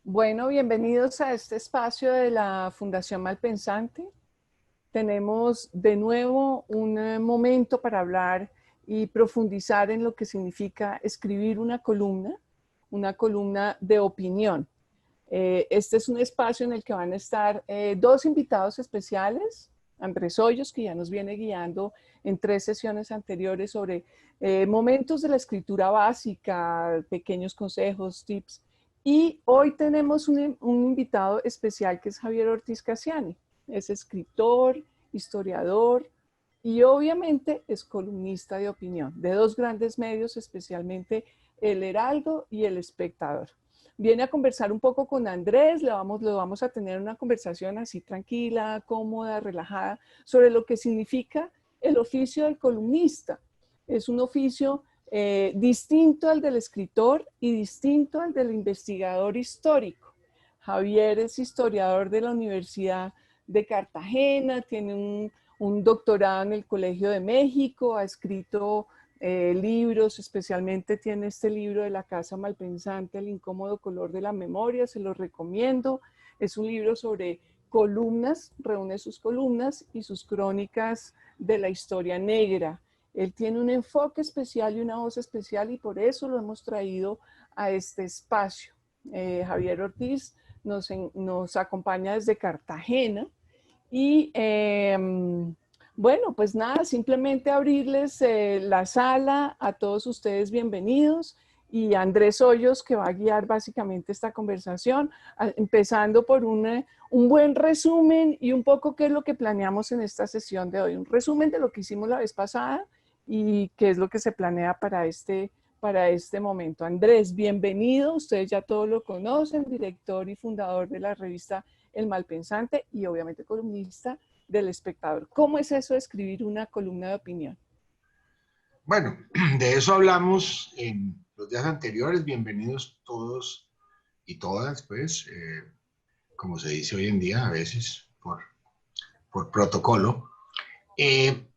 Bueno, bienvenidos a este espacio de la Fundación Malpensante. Tenemos de nuevo un momento para hablar y profundizar en lo que significa escribir una columna de opinión. Este es un espacio en el que van a estar dos invitados especiales, Andrés Hoyos, que ya nos viene guiando en 3 sesiones anteriores sobre momentos de la escritura básica, pequeños consejos, tips. Y hoy tenemos un invitado especial que es Javier Ortiz Casiani. Es escritor, historiador y obviamente es columnista de opinión de dos grandes medios, especialmente El Heraldo y El Espectador. Viene a conversar un poco con Andrés, lo vamos a tener una conversación así tranquila, cómoda, relajada, sobre lo que significa el oficio del columnista. Es un oficio distinto al del escritor y distinto al del investigador histórico. Javier es historiador de la Universidad de Cartagena, tiene un doctorado en el Colegio de México, ha escrito libros, especialmente tiene este libro de la Casa Malpensante, El incómodo color de la memoria, se lo recomiendo. Es un libro sobre columnas, reúne sus columnas y sus crónicas de la historia negra. Él tiene un enfoque especial y una voz especial y por eso lo hemos traído a este espacio. Javier Ortiz nos acompaña desde Cartagena y bueno, pues nada, simplemente abrirles la sala a todos ustedes, bienvenidos, y Andrés Hoyos que va a guiar básicamente esta conversación, empezando por un buen resumen y un poco qué es lo que planeamos en esta sesión de hoy, un resumen de lo que hicimos la vez pasada y qué es lo que se planea para este momento. Andrés, bienvenido, ustedes ya todos lo conocen, director y fundador de la revista El Malpensante y obviamente columnista del Espectador. ¿Cómo es eso de escribir una columna de opinión? Bueno, de eso hablamos en los días anteriores. Bienvenidos todos y todas, pues, como se dice hoy en día, a veces por protocolo. Eh,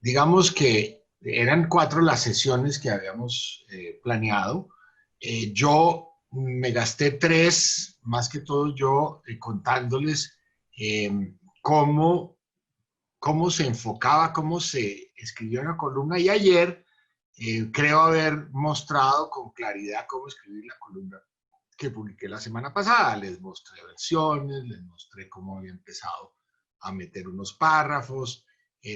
digamos que eran 4 las sesiones que habíamos planeado. Yo me gasté 3, más que todo yo, contándoles cómo se enfocaba, cómo se escribió una columna. Y ayer creo haber mostrado con claridad cómo escribir la columna que publiqué la semana pasada. Les mostré versiones, les mostré cómo había empezado a meter unos párrafos,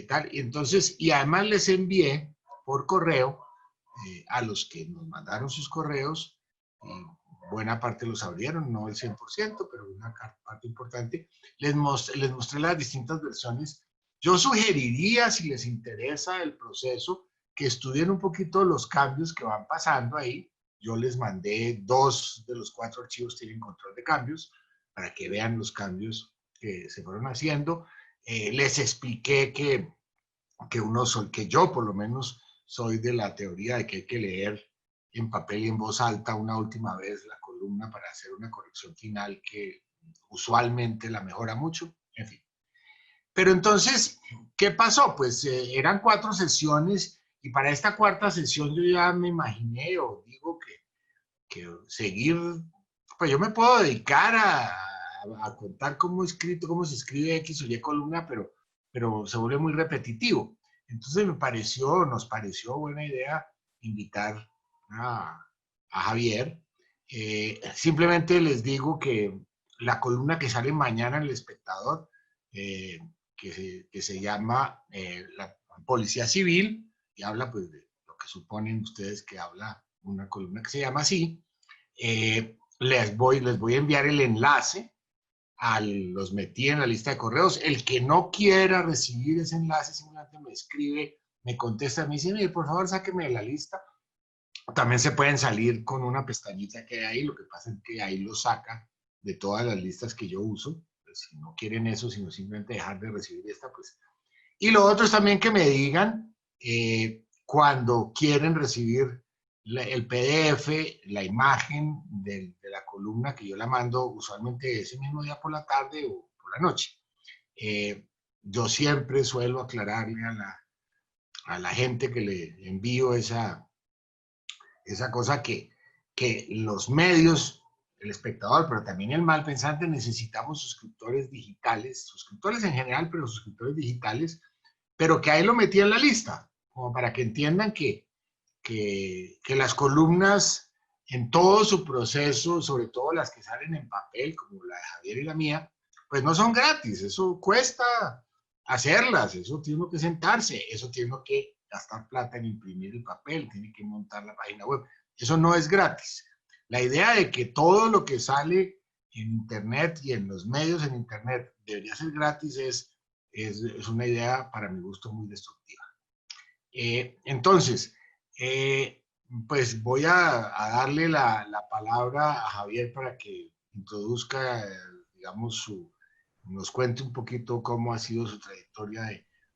tal. Y entonces, y además les envié por correo a los que nos mandaron sus correos, buena parte los abrieron, no el 100%, pero una parte importante, les mostré las distintas versiones. Yo sugeriría, si les interesa el proceso, que estudien un poquito los cambios que van pasando ahí. Yo les mandé 2 de los 4 archivos, tienen control de cambios, para que vean los cambios que se fueron haciendo. Les expliqué que yo por lo menos soy de la teoría de que hay que leer en papel y en voz alta una última vez la columna para hacer una corrección final que usualmente la mejora mucho, en fin. Pero entonces, ¿qué pasó? Pues eran 4 sesiones y para esta cuarta sesión yo ya me imaginé o digo que seguir, pues yo me puedo dedicar a contar cómo he escrito, cómo se escribe X o Y columna, pero se vuelve muy repetitivo. Entonces nos pareció buena idea invitar a Javier. Simplemente les digo que la columna que sale mañana en El Espectador, que se llama La Policía Civil, y habla pues de lo que suponen ustedes que habla una columna que se llama así. Les voy a enviar el enlace, los metí en la lista de correos. El que no quiera recibir ese enlace simplemente me escribe, me contesta, me dice, mire, por favor sáqueme de la lista. También se pueden salir con una pestañita que hay ahí, lo que pasa es que ahí lo saca de todas las listas que yo uso. Pues, si no quieren eso, sino simplemente dejar de recibir esta, pues. Y lo otro es también que me digan cuando quieren recibir el PDF, la imagen de la columna, que yo la mando usualmente ese mismo día por la tarde o por la noche. Yo siempre suelo aclararle a la gente que le envío esa cosa que que los medios, el espectador, pero también el malpensante, necesitamos suscriptores digitales, suscriptores en general, pero suscriptores digitales, pero que ahí lo metí en la lista, como para que entiendan que las columnas en todo su proceso, sobre todo las que salen en papel, como la de Javier y la mía, pues no son gratis, eso cuesta hacerlas, eso tiene que sentarse, eso tiene que gastar plata en imprimir el papel, tiene que montar la página web, eso no es gratis. La idea de que todo lo que sale en Internet y en los medios en Internet debería ser gratis es una idea para mi gusto muy destructiva. Entonces, pues voy a darle la palabra a Javier para que introduzca, digamos, nos cuente un poquito cómo ha sido su trayectoria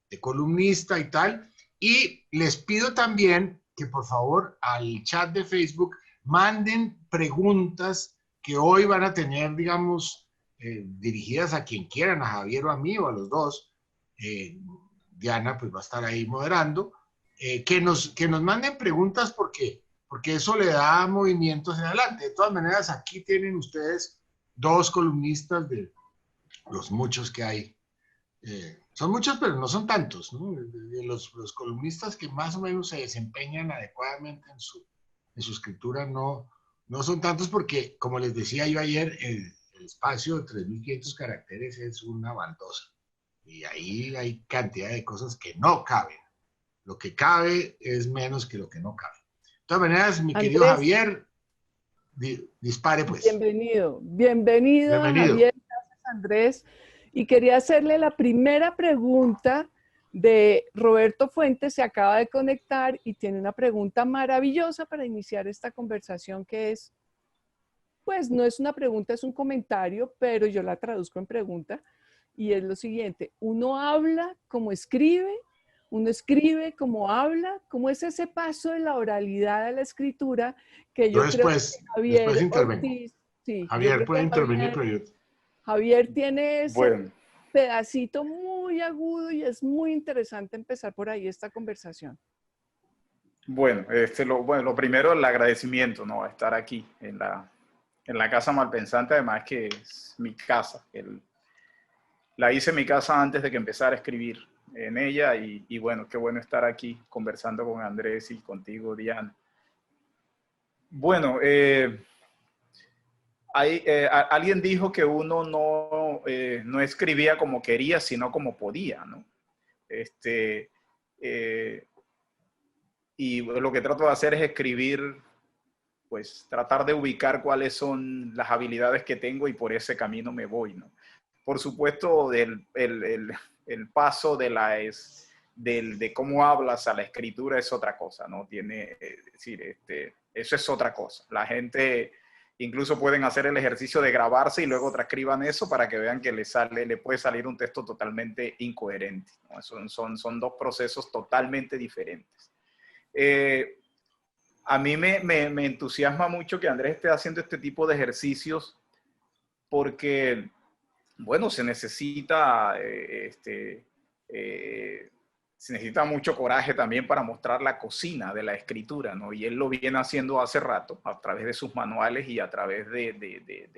de columnista y tal. Y les pido también que por favor al chat de Facebook manden preguntas que hoy van a tener, digamos, dirigidas a quien quieran, a Javier o a mí o a los dos. Diana pues va a estar ahí moderando. Que nos manden preguntas porque eso le da movimientos en adelante. De todas maneras, aquí tienen ustedes dos columnistas de los muchos que hay. Son muchos, pero no son tantos, ¿no? De los columnistas que más o menos se desempeñan adecuadamente en su escritura no son tantos porque, como les decía yo ayer, el espacio de 3.500 caracteres es una baldosa. Y ahí hay cantidad de cosas que no caben. Lo que cabe es menos que lo que no cabe. De todas maneras, mi querido Andrés, Javier, dispare pues. bienvenido. Bienvenido a Bienvenido. Javier, gracias Andrés. Y quería hacerle la primera pregunta de Roberto Fuentes, se acaba de conectar y tiene una pregunta maravillosa para iniciar esta conversación que es, pues no es una pregunta, es un comentario, pero yo la traduzco en pregunta y es lo siguiente, ¿uno habla como escribe? ¿Uno escribe como habla? ¿Cómo es ese paso de la oralidad a la escritura que Yo yo creo que después Javier intervengo. Ortiz, sí, yo Javier creo que puede intervenir, pero yo... Javier tiene ese Bueno, pedacito muy agudo y es muy interesante empezar por ahí esta conversación. bueno, lo primero, el agradecimiento, ¿no? A estar aquí en la Casa Malpensante, además que es mi casa. La hice en mi casa antes de que empezara a escribir en ella y bueno, qué bueno estar aquí conversando con Andrés y contigo, Diana. Bueno, alguien dijo que uno no escribía como quería, sino como podía, ¿no? Eh, y lo que trato de hacer es escribir, pues tratar de ubicar cuáles son las habilidades que tengo y por ese camino me voy, ¿no? Por supuesto, el paso de cómo hablas a la escritura es otra cosa, ¿no? Decir, eso es otra cosa. La gente incluso pueden hacer el ejercicio de grabarse y luego transcriban eso para que vean que le puede salir un texto totalmente incoherente, ¿no? Son dos procesos totalmente diferentes. A mí me entusiasma mucho que Andrés esté haciendo este tipo de ejercicios porque, bueno, se necesita mucho coraje también para mostrar la cocina de la escritura, ¿no? Y él lo viene haciendo hace rato a través de sus manuales y a través de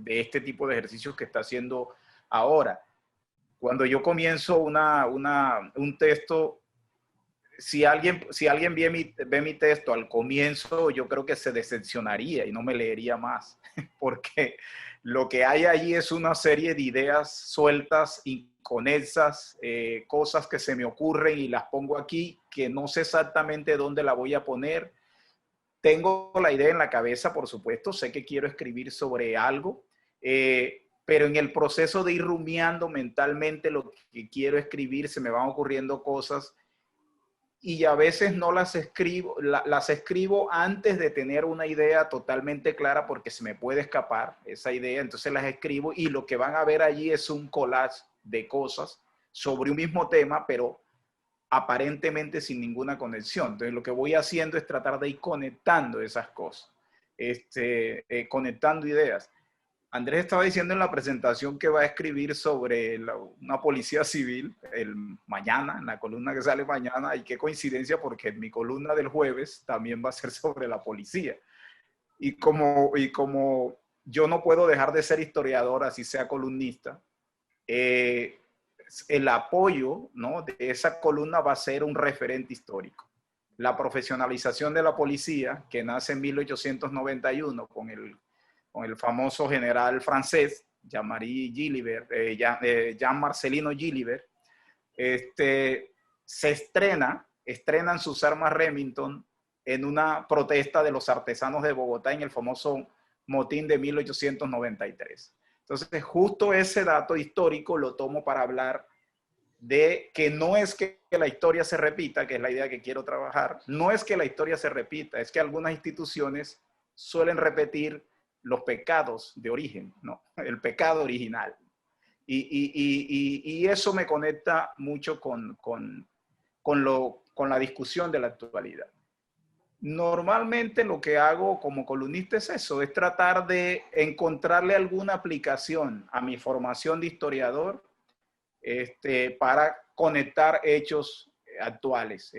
este tipo de ejercicios que está haciendo ahora. Cuando yo comienzo un texto, si alguien ve mi texto al comienzo, yo creo que se decepcionaría y no me leería más, porque lo que hay allí es una serie de ideas sueltas, inconexas, cosas que se me ocurren y las pongo aquí, que no sé exactamente dónde la voy a poner. Tengo la idea en la cabeza, por supuesto, sé que quiero escribir sobre algo, pero en el proceso de ir rumiando mentalmente lo que quiero escribir, se me van ocurriendo cosas y a veces no las escribo, las escribo antes de tener una idea totalmente clara porque se me puede escapar esa idea, entonces las escribo y lo que van a ver allí es un collage de cosas sobre un mismo tema, pero aparentemente sin ninguna conexión. Entonces lo que voy haciendo es tratar de ir conectando esas cosas, conectando ideas. Andrés estaba diciendo en la presentación que va a escribir sobre una policía civil mañana, en la columna que sale mañana, y qué coincidencia porque en mi columna del jueves también va a ser sobre la policía. y como yo no puedo dejar de ser historiador, así sea columnista, el apoyo, ¿no?, de esa columna va a ser un referente histórico. La profesionalización de la policía, que nace en 1891 con el famoso general francés, Jean-Marie Gilibert, Jean Marcelino Gilibert, se estrenan sus armas Remington en una protesta de los artesanos de Bogotá en el famoso motín de 1893. Entonces, justo ese dato histórico lo tomo para hablar de que no es que la historia se repita, que es la idea que quiero trabajar, no es que la historia se repita, es que algunas instituciones suelen repetir los pecados de origen, ¿no? El pecado original. Y eso me conecta mucho con la discusión de la actualidad. Normalmente lo que hago como columnista es eso, es tratar de encontrarle alguna aplicación a mi formación de historiador para conectar hechos actuales.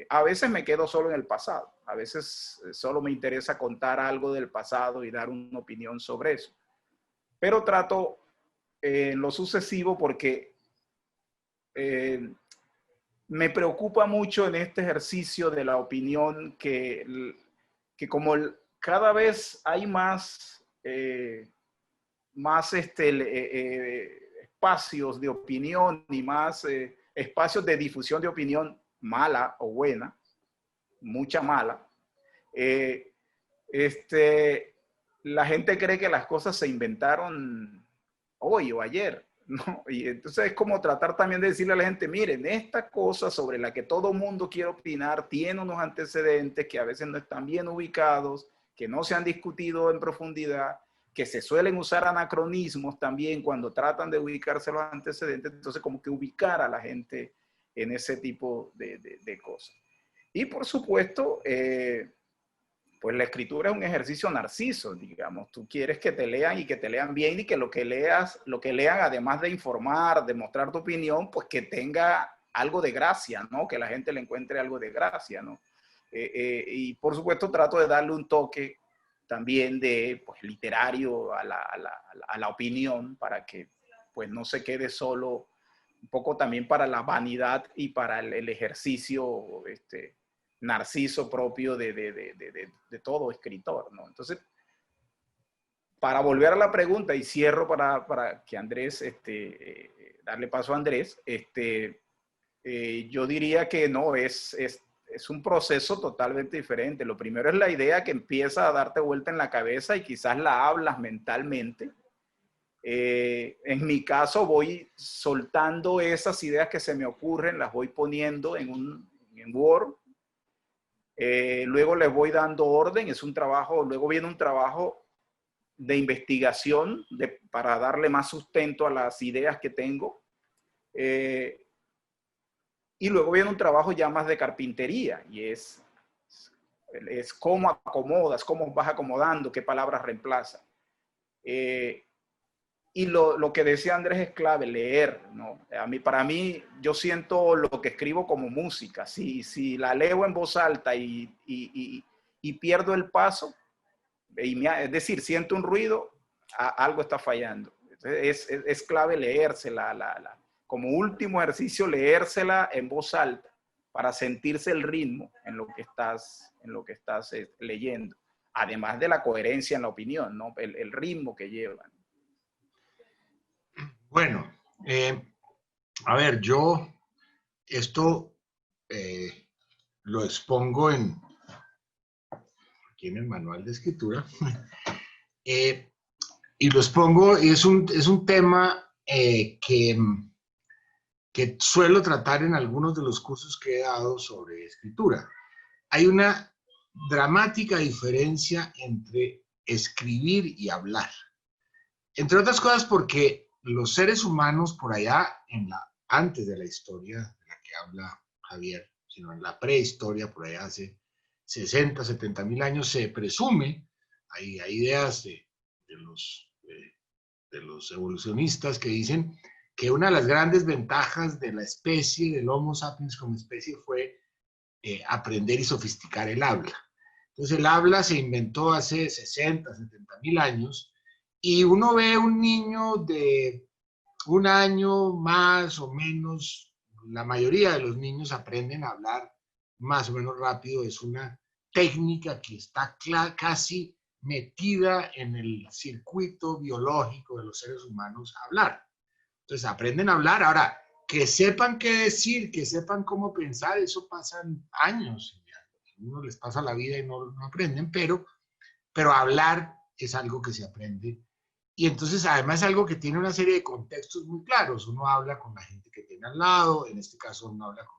A veces me quedo solo en el pasado, a veces solo me interesa contar algo del pasado y dar una opinión sobre eso. Pero trato lo sucesivo porque me preocupa mucho en este ejercicio de la opinión que como cada vez hay más espacios de opinión y más espacios de difusión de opinión mala o buena, mucha mala, la gente cree que las cosas se inventaron hoy o ayer, ¿no? Y entonces es como tratar también de decirle a la gente, miren, esta cosa sobre la que todo mundo quiere opinar tiene unos antecedentes que a veces no están bien ubicados, que no se han discutido en profundidad, que se suelen usar anacronismos también cuando tratan de ubicarse los antecedentes, entonces como que ubicar a la gente en ese tipo de cosas. Y por supuesto, pues la escritura es un ejercicio narciso, digamos. Tú quieres que te lean y que te lean bien y que lo que lean, además de informar, de mostrar tu opinión, pues que tenga algo de gracia, ¿no? Que la gente le encuentre algo de gracia, ¿no? Y por supuesto trato de darle un toque también de, pues, literario a la opinión para que, pues, no se quede solo, un poco también para la vanidad y para el ejercicio, narciso propio de todo escritor, ¿no? Entonces, para volver a la pregunta y cierro para que Andrés, darle paso a Andrés, yo diría que no, es un proceso totalmente diferente. Lo primero es la idea que empieza a darte vuelta en la cabeza y quizás la hablas mentalmente. En mi caso voy soltando esas ideas que se me ocurren, las voy poniendo en Word. Luego les voy dando orden, es un trabajo, luego viene un trabajo de investigación para darle más sustento a las ideas que tengo. Y luego viene un trabajo ya más de carpintería y es cómo acomodas, cómo vas acomodando, qué palabras reemplazas. Y lo que decía Andrés es clave, leer, ¿no? Para mí, yo siento lo que escribo como música. Si la leo en voz alta y pierdo el paso, es decir, siento un ruido, algo está fallando. Entonces, es clave leérsela, como último ejercicio, leérsela en voz alta para sentirse el ritmo en lo que estás leyendo. Además de la coherencia en la opinión, ¿no? El ritmo que llevan. Bueno, a ver, yo esto lo expongo aquí en el manual de escritura, y lo expongo, y es un tema que suelo tratar en algunos de los cursos que he dado sobre escritura. Hay una dramática diferencia entre escribir y hablar. Entre otras cosas porque los seres humanos por allá, antes de la historia de la que habla Javier, sino en la prehistoria, por allá hace 60, 70 mil años, se presume, hay ideas de los evolucionistas que dicen que una de las grandes ventajas de la especie, del Homo sapiens como especie, fue aprender y sofisticar el habla. Entonces el habla se inventó hace 60, 70 mil años y uno ve un niño de un año más o menos, la mayoría de los niños aprenden a hablar más o menos rápido, es una técnica que está casi metida en el circuito biológico de los seres humanos hablar. Entonces aprenden a hablar. Ahora, que sepan qué decir, que sepan cómo pensar, eso pasan años. A uno les pasa la vida y no aprenden, pero hablar es algo que se aprende. Y entonces además es algo que tiene una serie de contextos muy claros. Uno habla con la gente que tiene al lado, en este caso uno habla con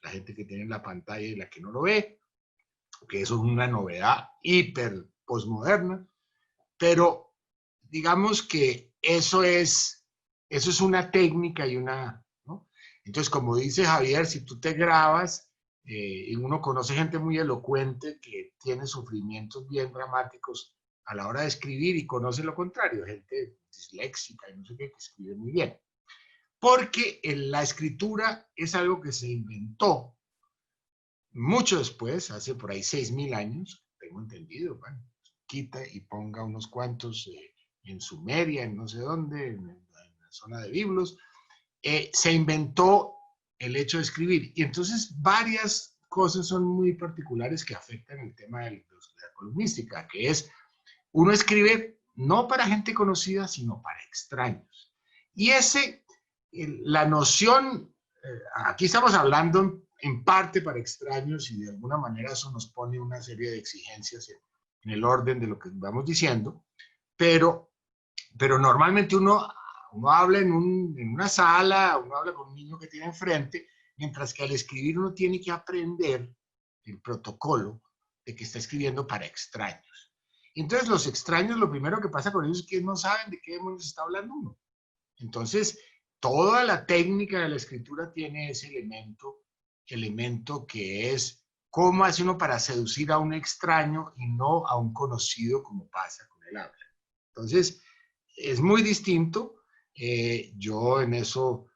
la gente que tiene en la pantalla y la que no lo ve, que eso es una novedad hiper postmoderna, pero digamos que eso es una técnica y una, ¿no? Entonces, como dice Javier, si tú te grabas, y uno conoce gente muy elocuente que tiene sufrimientos bien dramáticos a la hora de escribir y conoce lo contrario, gente disléxica y no sé qué, que escribe muy bien. Porque la escritura es algo que se inventó mucho después, hace por ahí 6.000 años, tengo entendido, bueno, quita y ponga unos cuantos en Sumeria, en no sé dónde, en la zona de Biblos, se inventó el hecho de escribir. Y entonces varias cosas son muy particulares que afectan el tema de la columnística, que es, uno escribe no para gente conocida, sino para extraños. Y la noción, aquí estamos hablando en parte para extraños y de alguna manera eso nos pone una serie de exigencias en el orden de lo que vamos diciendo, pero normalmente uno habla en una sala, uno habla con un niño que tiene enfrente, mientras que al escribir uno tiene que aprender el protocolo de que está escribiendo para extraños. Entonces los extraños, lo primero que pasa con ellos es que no saben de qué demonios está hablando uno. Entonces, toda la técnica de la escritura tiene ese elemento que es cómo hace uno para seducir a un extraño y no a un conocido como pasa con el habla. Entonces, es muy distinto. Yo en eso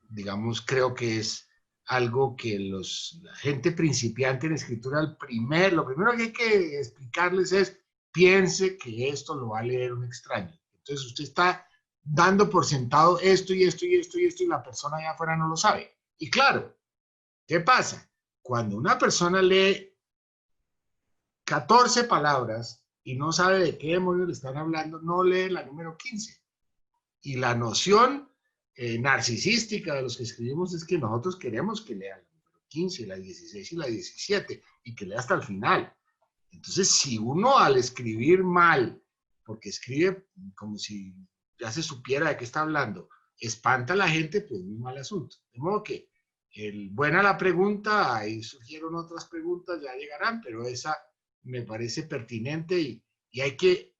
digamos, creo que es algo que la gente principiante en escritura, lo primero que hay que explicarles es, piense que esto lo va a leer un extraño. Entonces usted está dando por sentado esto y esto y esto y esto y la persona allá afuera no lo sabe. Y claro, ¿qué pasa? Cuando una persona lee 14 palabras y no sabe de qué demonios le están hablando, no lee la número 15. Y la noción narcisística de los que escribimos es que nosotros queremos que lea la número 15, la 16 y la 17 y que lea hasta el final. Entonces, si uno al escribir mal, porque escribe como si ya se supiera de qué está hablando, espanta a la gente, pues muy mal asunto. De modo que, buena la pregunta, ahí surgieron otras preguntas, ya llegarán, pero esa me parece pertinente y hay que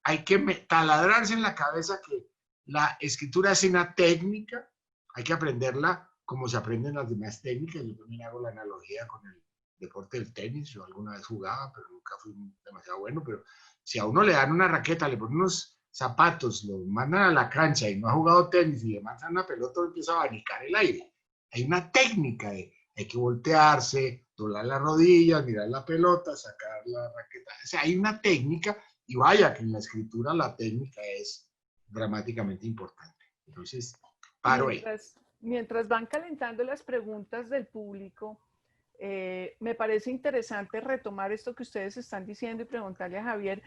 taladrarse en la cabeza que la escritura es una técnica, hay que aprenderla como se aprenden las demás técnicas. Yo también hago la analogía con el deporte del tenis, yo alguna vez jugaba, pero nunca fui demasiado bueno, pero si a uno le dan una raqueta, le ponen unos zapatos, lo mandan a la cancha y no ha jugado tenis y le mandan una pelota, empieza a abanicar el aire. Hay una técnica hay que voltearse, doblar las rodillas, mirar la pelota, sacar la raqueta. O sea, hay una técnica y vaya que en la escritura la técnica es dramáticamente importante. Entonces, paro ahí. Mientras van calentando las preguntas del público, me parece interesante retomar esto que ustedes están diciendo y preguntarle a Javier.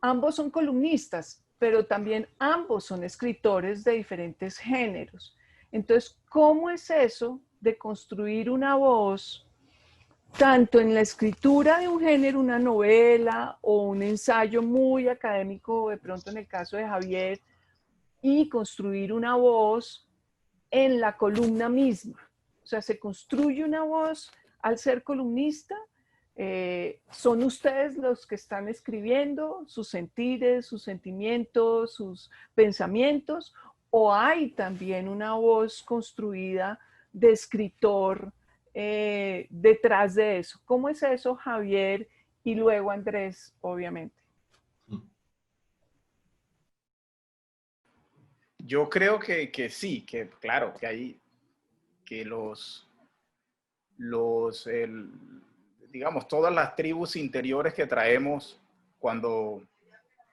Ambos son columnistas, pero también ambos son escritores de diferentes géneros. Entonces, ¿cómo es eso de construir una voz tanto en la escritura de un género, una novela o un ensayo muy académico, de pronto en el caso de Javier, y construir una voz en la columna misma? O sea, se construye una voz al ser columnista. ¿Son ustedes los que están escribiendo sus sentires, sus sentimientos, sus pensamientos? ¿O hay también una voz construida de escritor detrás de eso? ¿Cómo es eso, Javier? Y luego Andrés, obviamente. Yo creo que sí, que claro, que hay que digamos, todas las tribus interiores que traemos cuando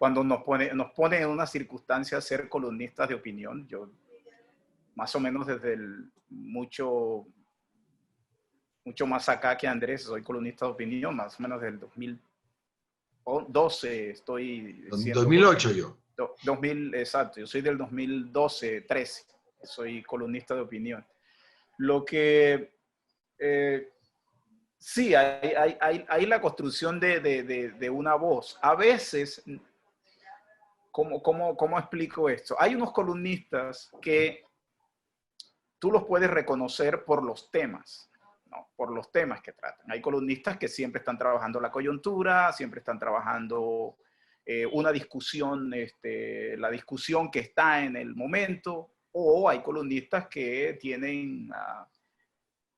nos pone en una circunstancia a ser columnistas de opinión. Yo, más o menos desde mucho más acá que Andrés, soy columnista de opinión, más o menos del 2012 estoy siendo... 2008 yo. 2000, exacto, yo soy del 2012, 13, soy columnista de opinión. Lo que... sí, hay la construcción de una voz. A veces, ¿cómo explico esto? Hay unos columnistas que tú los puedes reconocer por los temas, ¿no? Por los temas que tratan. Hay columnistas que siempre están trabajando la coyuntura, siempre están trabajando una discusión, la discusión que está en el momento, o hay columnistas que tienen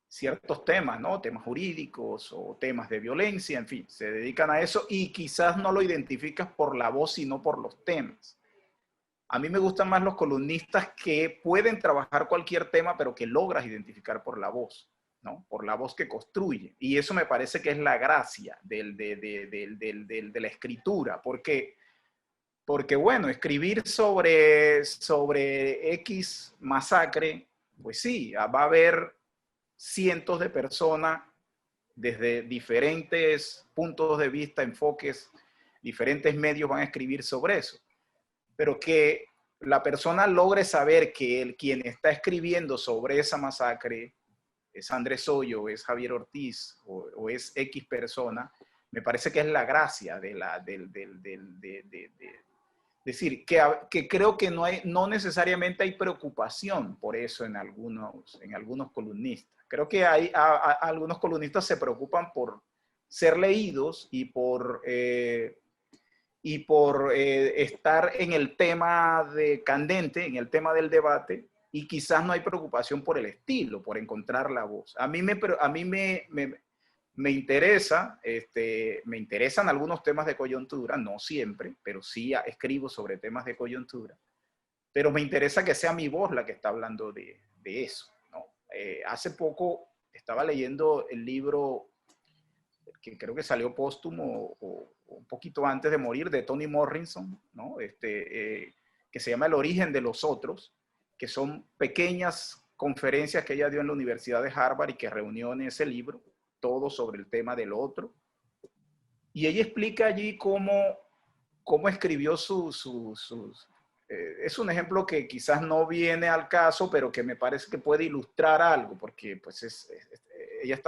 ciertos temas, ¿no? Temas jurídicos o temas de violencia, en fin, se dedican a eso y quizás no lo identificas por la voz, sino por los temas. A mí me gustan más los columnistas que pueden trabajar cualquier tema, pero que logras identificar por la voz, ¿no? Por la voz que construye. Y eso me parece que es la gracia de la escritura. Porque, bueno, escribir sobre X masacre, pues sí, va a haber cientos de personas desde diferentes puntos de vista, enfoques, diferentes medios van a escribir sobre eso. Pero que la persona logre saber que quien está escribiendo sobre esa masacre es Andrés Hoyo, es Javier Ortiz o es X persona, me parece que es la gracia decir, que creo que no necesariamente hay preocupación por eso en algunos columnistas. Creo que algunos columnistas se preocupan por ser leídos y por estar en el tema candente, en el tema del debate, y quizás no hay preocupación por el estilo, por encontrar la voz. A mí me interesa, me interesan algunos temas de coyuntura, no siempre, pero sí escribo sobre temas de coyuntura, pero me interesa que sea mi voz la que está hablando de eso, ¿no? Hace poco estaba leyendo el libro que creo que salió póstumo o un poquito antes de morir, de Toni Morrison, ¿no? Que se llama El origen de los otros, que son pequeñas conferencias que ella dio en la Universidad de Harvard y que reunió en ese libro, todo sobre el tema del otro. Y ella explica allí cómo escribió es un ejemplo que quizás no viene al caso, pero que me parece que puede ilustrar algo, porque pues ella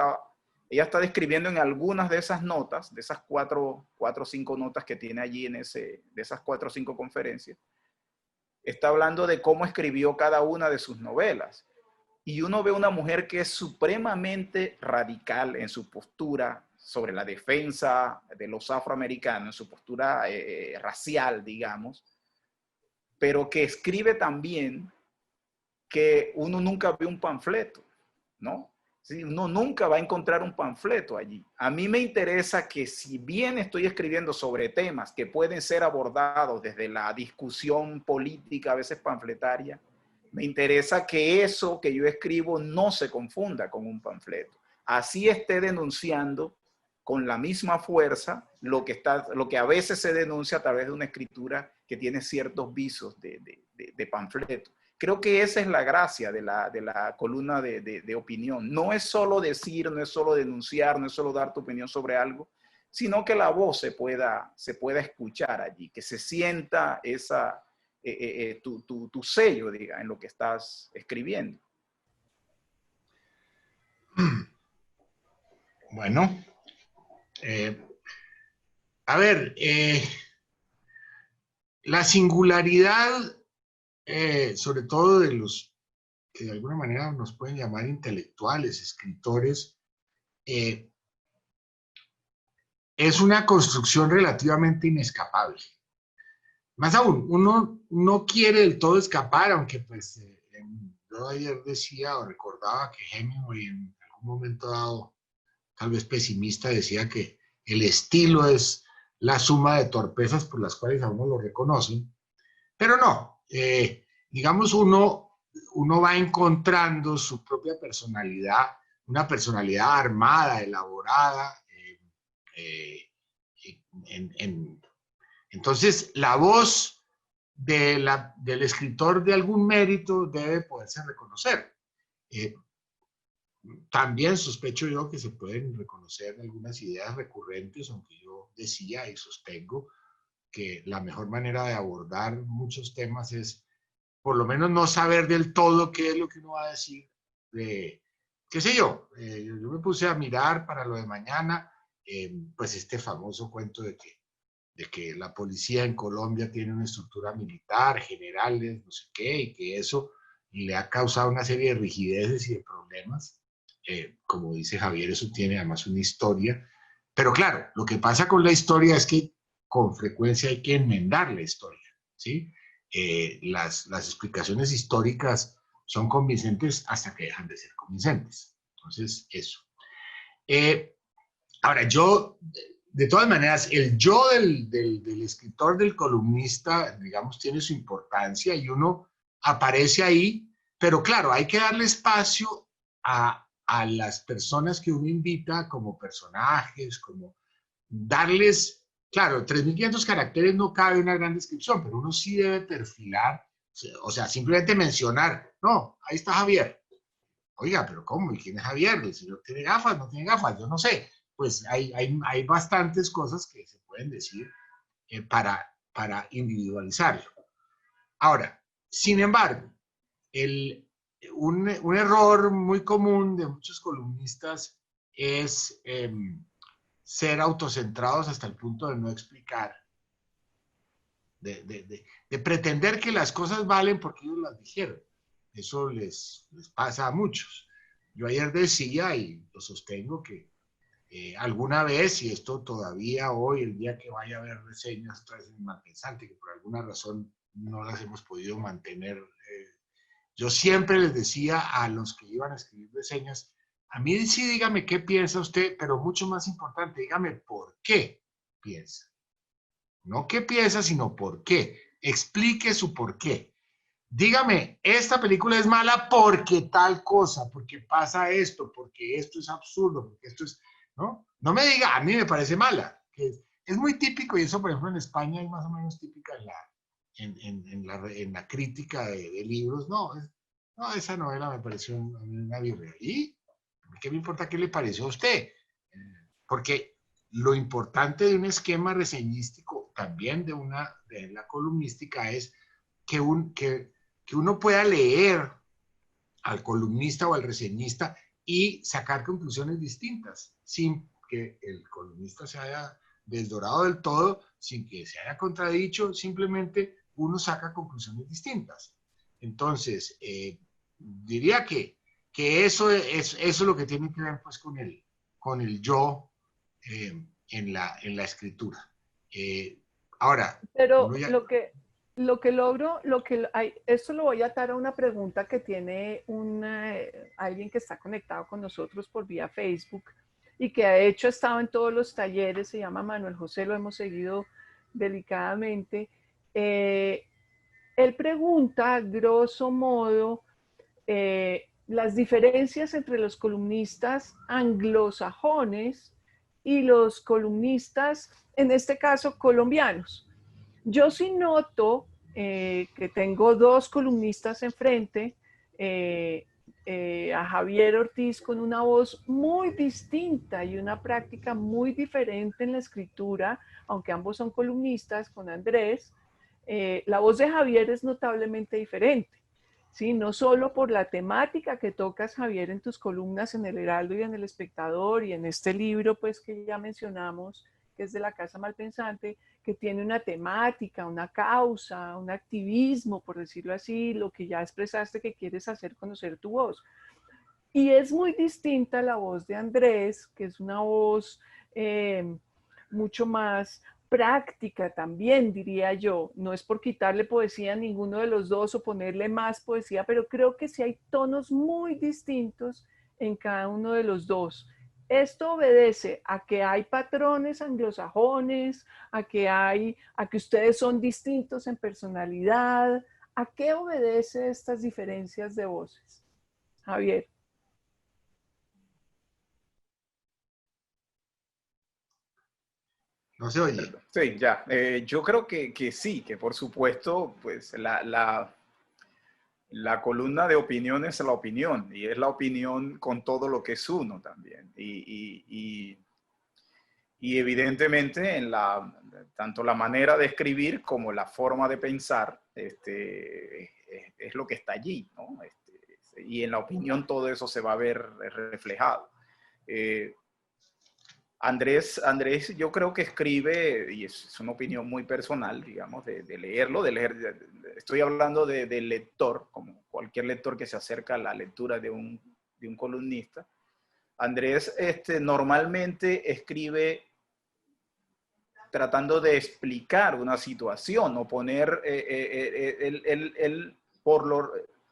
está describiendo en algunas de esas notas, de esas cuatro o cinco notas que tiene allí de esas 4 o 5 conferencias, está hablando de cómo escribió cada una de sus novelas. Y uno ve una mujer que es supremamente radical en su postura sobre la defensa de los afroamericanos, en su postura racial, digamos, pero que escribe también que uno nunca ve un panfleto, ¿no? Sí, uno nunca va a encontrar un panfleto allí. A mí me interesa que, si bien estoy escribiendo sobre temas que pueden ser abordados desde la discusión política, a veces panfletaria, me interesa que eso que yo escribo no se confunda con un panfleto. Así esté denunciando con la misma fuerza lo que a veces se denuncia a través de una escritura que tiene ciertos visos de panfleto. Creo que esa es la gracia de la columna de opinión. No es solo decir, no es solo denunciar, no es solo dar tu opinión sobre algo, sino que la voz se pueda escuchar allí, que se sienta tu sello, diga, en lo que estás escribiendo. Bueno, a ver, la singularidad, sobre todo de los que de alguna manera nos pueden llamar intelectuales, escritores, es una construcción relativamente inescapable. Más aún, uno no quiere del todo escapar, aunque pues yo ayer decía o recordaba que Hemingway en algún momento dado, tal vez pesimista, decía que el estilo es la suma de torpezas por las cuales a uno lo reconocen, pero no, digamos uno va encontrando su propia personalidad, una personalidad armada, elaborada, Eh, entonces, la voz del escritor de algún mérito debe poderse reconocer. También sospecho yo que se pueden reconocer algunas ideas recurrentes, aunque yo decía y sostengo que la mejor manera de abordar muchos temas es por lo menos no saber del todo qué es lo que uno va a decir. Qué sé yo, yo me puse a mirar para lo de mañana, pues este famoso cuento de que la policía en Colombia tiene una estructura militar, generales, no sé qué, y que eso le ha causado una serie de rigideces y de problemas. Como dice Javier, eso tiene además una historia. Pero claro, lo que pasa con la historia es que con frecuencia hay que enmendar la historia, ¿sí? Las explicaciones históricas son convincentes hasta que dejan de ser convincentes. Entonces, eso. Ahora, yo, de todas maneras, el yo del escritor, del columnista, digamos, tiene su importancia y uno aparece ahí, pero claro, hay que darle espacio a las personas que uno invita como personajes, como darles, claro, 3.500 caracteres no cabe una gran descripción, pero uno sí debe perfilar, o sea, simplemente mencionar, no, ahí está Javier. Oiga, pero ¿cómo? ¿Y quién es Javier? ¿El señor tiene gafas? ¿No tiene gafas? Yo no sé. Pues hay bastantes cosas que se pueden decir para individualizarlo. Ahora, sin embargo, un error muy común de muchos columnistas es ser autocentrados hasta el punto de no explicar, de pretender que las cosas valen porque ellos las dijeron. Eso les pasa a muchos. Yo ayer decía, y lo sostengo, que alguna vez, y esto todavía hoy, el día que vaya a haber reseñas otra vez en Malpensante, que por alguna razón no las hemos podido mantener, yo siempre les decía a los que iban a escribir reseñas, a mí sí dígame qué piensa usted, pero mucho más importante, dígame por qué piensa. No qué piensa, sino por qué. Explique su por qué. Dígame, esta película es mala porque tal cosa, porque pasa esto, porque esto es absurdo, porque esto es, ¿no? No me diga, a mí me parece mala, que es muy típico, y eso por ejemplo en España es más o menos típica en la crítica de libros, no, no, esa novela me pareció una birria. ¿Y qué me importa qué le pareció a usted? Porque lo importante de un esquema reseñístico, también de la columnística, es que uno pueda leer al columnista o al reseñista y sacar conclusiones distintas, sin que el columnista se haya desdorado del todo, sin que se haya contradicho, simplemente uno saca conclusiones distintas. Entonces, diría que eso es lo que tiene que ver pues, con el yo en la escritura. Ahora, Pero uno ya... lo que logro, esto lo voy a atar a una pregunta que tiene alguien que está conectado con nosotros por vía Facebook y que de hecho ha estado en todos los talleres, se llama Manuel José, lo hemos seguido delicadamente. Él pregunta, grosso modo, las diferencias entre los columnistas anglosajones y los columnistas, en este caso, colombianos. Yo sí noto que tengo dos columnistas enfrente, a Javier Ortiz con una voz muy distinta y una práctica muy diferente en la escritura, aunque ambos son columnistas, con Andrés. La voz de Javier es notablemente diferente. ¿Sí? No solo por la temática que tocas, Javier, en tus columnas en El Heraldo y en El Espectador y en este libro pues que ya mencionamos, que es de la Casa Malpensante, que tiene una temática, una causa, un activismo, por decirlo así, lo que ya expresaste que quieres hacer conocer tu voz. Y es muy distinta la voz de Andrés, que es una voz mucho más práctica también, diría yo. No es por quitarle poesía a ninguno de los dos o ponerle más poesía, pero creo que sí hay tonos muy distintos en cada uno de los dos. Esto obedece a que hay patrones anglosajones, a que ustedes son distintos en personalidad. ¿A qué obedece estas diferencias de voces? Javier. No se oye. Sí, ya. Yo creo que sí, que por supuesto, pues la columna de opinión es la opinión, y es la opinión con todo lo que es uno también. Y evidentemente tanto la manera de escribir como la forma de pensar es lo que está allí, ¿no? Y en la opinión todo eso se va a ver reflejado. Andrés, yo creo que escribe, y es una opinión muy personal, digamos, de leerlo, estoy hablando del lector, como cualquier lector que se acerca a la lectura de un columnista. Andrés normalmente escribe tratando de explicar una situación o poner,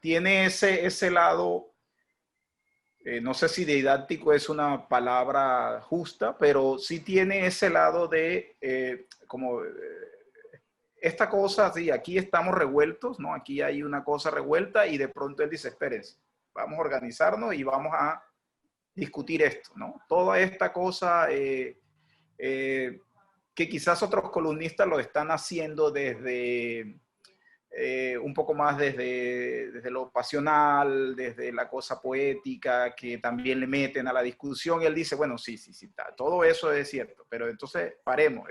tiene ese lado, no sé si didáctico es una palabra justa, pero sí tiene ese lado de esta cosa, sí, aquí estamos revueltos, ¿no? Aquí hay una cosa revuelta y de pronto él dice, espérense, vamos a organizarnos y vamos a discutir esto, ¿no? Toda esta cosa que quizás otros columnistas lo están haciendo desde un poco más desde lo pasional, desde la cosa poética, que también le meten a la discusión, y él dice, bueno, sí, todo eso es cierto, pero entonces paremos,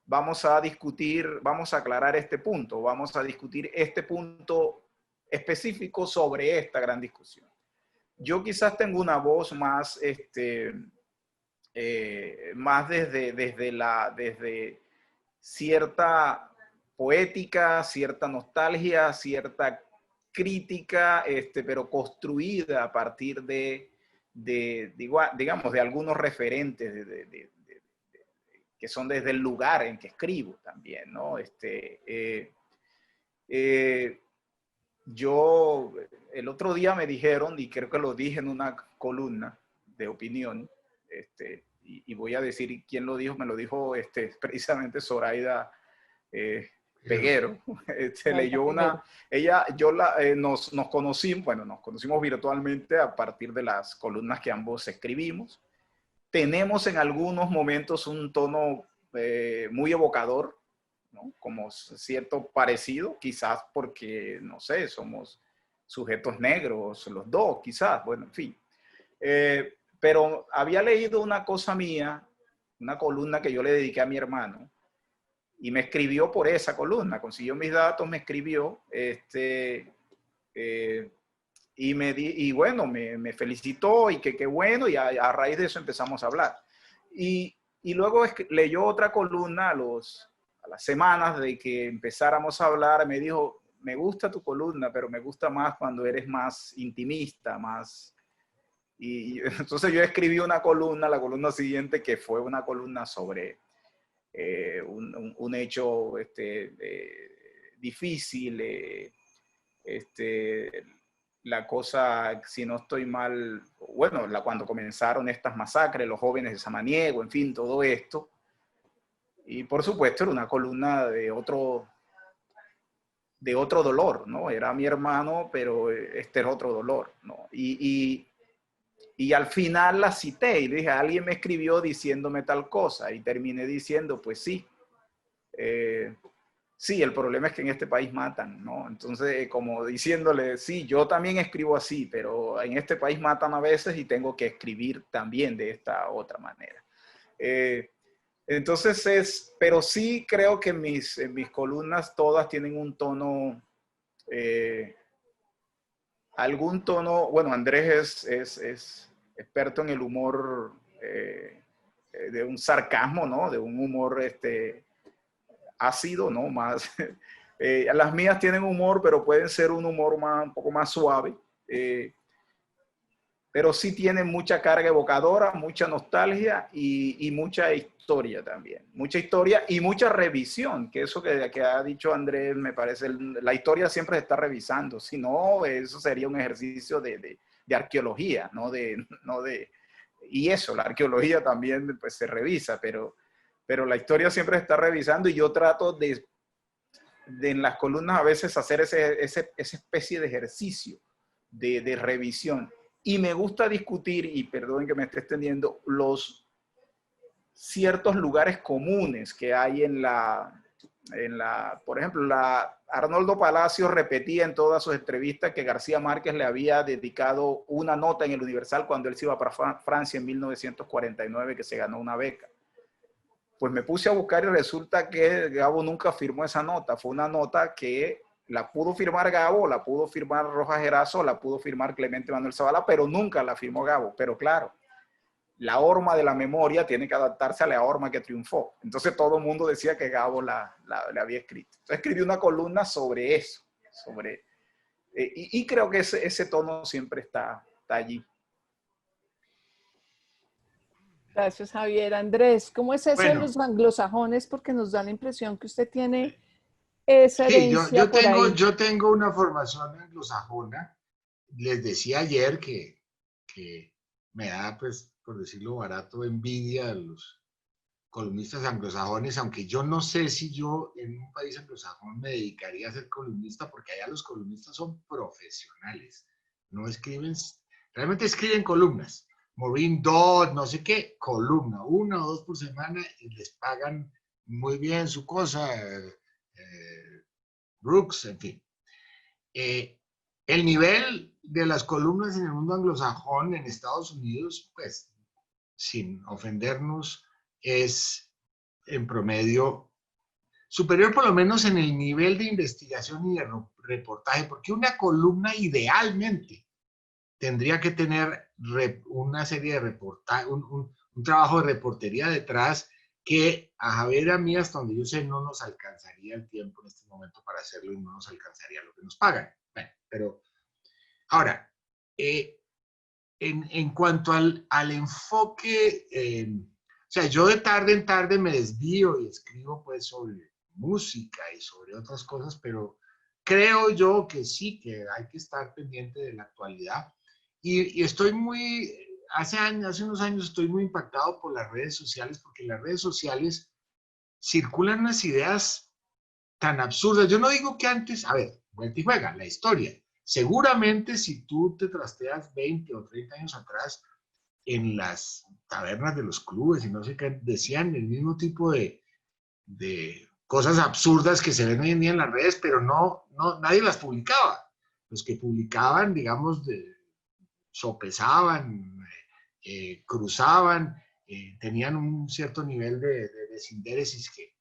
vamos a discutir, vamos a aclarar este punto, vamos a discutir este punto específico sobre esta gran discusión. Yo quizás tengo una voz más, más desde cierta poética, cierta nostalgia, cierta crítica, pero construida a partir digamos, de algunos referentes que son desde el lugar en que escribo también, ¿no? Yo, el otro día me dijeron, y creo que lo dije en una columna de opinión, y voy a decir quién lo dijo, me lo dijo precisamente Zoraida Peguero. Leyó una, nos conocimos, bueno, nos conocimos virtualmente a partir de las columnas que ambos escribimos. Tenemos en algunos momentos un tono muy evocador, ¿no? Como cierto parecido, quizás porque, no sé, somos sujetos negros, los dos, quizás, bueno, en fin. Pero había leído una cosa mía, una columna que yo le dediqué a mi hermano, y me escribió por esa columna, consiguió mis datos, me escribió, y bueno, me felicitó y que qué bueno, y a raíz de eso empezamos a hablar. Y luego leyó otra columna a las semanas de que empezáramos a hablar, me dijo, me gusta tu columna, pero me gusta más cuando eres más intimista, más... Y entonces yo escribí una columna, la columna siguiente, que fue una columna sobre un hecho difícil, la cosa, si no estoy mal, bueno, cuando comenzaron estas masacres, los jóvenes de Samaniego, en fin, todo esto. Y por supuesto era una columna de otro dolor, ¿no? Era mi hermano, pero este era otro dolor, ¿no? Y al final la cité y dije, alguien me escribió diciéndome tal cosa, y terminé diciendo, pues sí, sí, el problema es que en este país matan, ¿no? Entonces, como diciéndole, sí, yo también escribo así, pero en este país matan a veces y tengo que escribir también de esta otra manera. Entonces, pero sí creo que mis columnas todas tienen un tono, algún tono, bueno, Andrés es experto en el humor de un sarcasmo, ¿no? De un humor ácido, ¿no? Más, las mías tienen humor, pero pueden ser un humor un poco más suave. Pero sí tienen mucha carga evocadora, mucha nostalgia y mucha historia también. Mucha historia y mucha revisión, que eso que ha dicho Andrés, me parece, la historia siempre se está revisando. Si no, eso sería un ejercicio de arqueología, y eso, la arqueología también pues, se revisa, pero la historia siempre se está revisando, y yo trato de en las columnas a veces hacer esa especie de ejercicio de revisión. Y me gusta discutir, y perdonen que me esté extendiendo, los ciertos lugares comunes que hay por ejemplo, Arnoldo Palacios repetía en todas sus entrevistas que García Márquez le había dedicado una nota en el Universal cuando él se iba para Francia en 1949, que se ganó una beca. Pues me puse a buscar y resulta que Gabo nunca firmó esa nota. Fue una nota que la pudo firmar Gabo, la pudo firmar Rojas Erazo, la pudo firmar Clemente Manuel Zavala, pero nunca la firmó Gabo. Pero claro, la horma de la memoria tiene que adaptarse a la horma que triunfó. Entonces todo el mundo decía que Gabo le había escrito. Entonces escribí una columna sobre eso, y creo que ese tono siempre está allí. Gracias, Javier. Andrés, ¿cómo es eso de Bueno, los anglosajones? Porque nos da la impresión que usted tiene esa sí, herencia por ahí. yo tengo una formación anglosajona. Les decía ayer que me da, pues, por decirlo barato, envidia a los columnistas anglosajones, aunque yo no sé si yo en un país anglosajón me dedicaría a ser columnista, porque allá los columnistas son profesionales, no escriben, realmente escriben columnas. Maureen Dodd, no sé qué, columna, 1 o 2 por semana, y les pagan muy bien su cosa, Brooks, en fin. El nivel de las columnas en el mundo anglosajón en Estados Unidos, pues, sin ofendernos, es en promedio superior por lo menos en el nivel de investigación y de reportaje, porque una columna idealmente tendría que tener una serie de reportajes, un trabajo de reportería detrás que a Javier y a mí, hasta donde yo sé, no nos alcanzaría el tiempo en este momento para hacerlo y no nos alcanzaría lo que nos pagan. Bueno, pero ahora, en cuanto al enfoque, o sea, yo de tarde en tarde me desvío y escribo pues sobre música y sobre otras cosas, pero creo yo que sí, que hay que estar pendiente de la actualidad. Y estoy hace unos años estoy muy impactado por las redes sociales, porque en las redes sociales circulan unas ideas tan absurdas. Yo no digo que antes, a ver, vuelta y juega, la historia. Seguramente si tú te trasteas 20 o 30 años atrás en las tabernas de los clubes y no sé qué, decían el mismo tipo de cosas absurdas que se ven hoy en día en las redes, pero nadie las publicaba. Los que publicaban, digamos, sopesaban, cruzaban, tenían un cierto nivel de desinteresis que,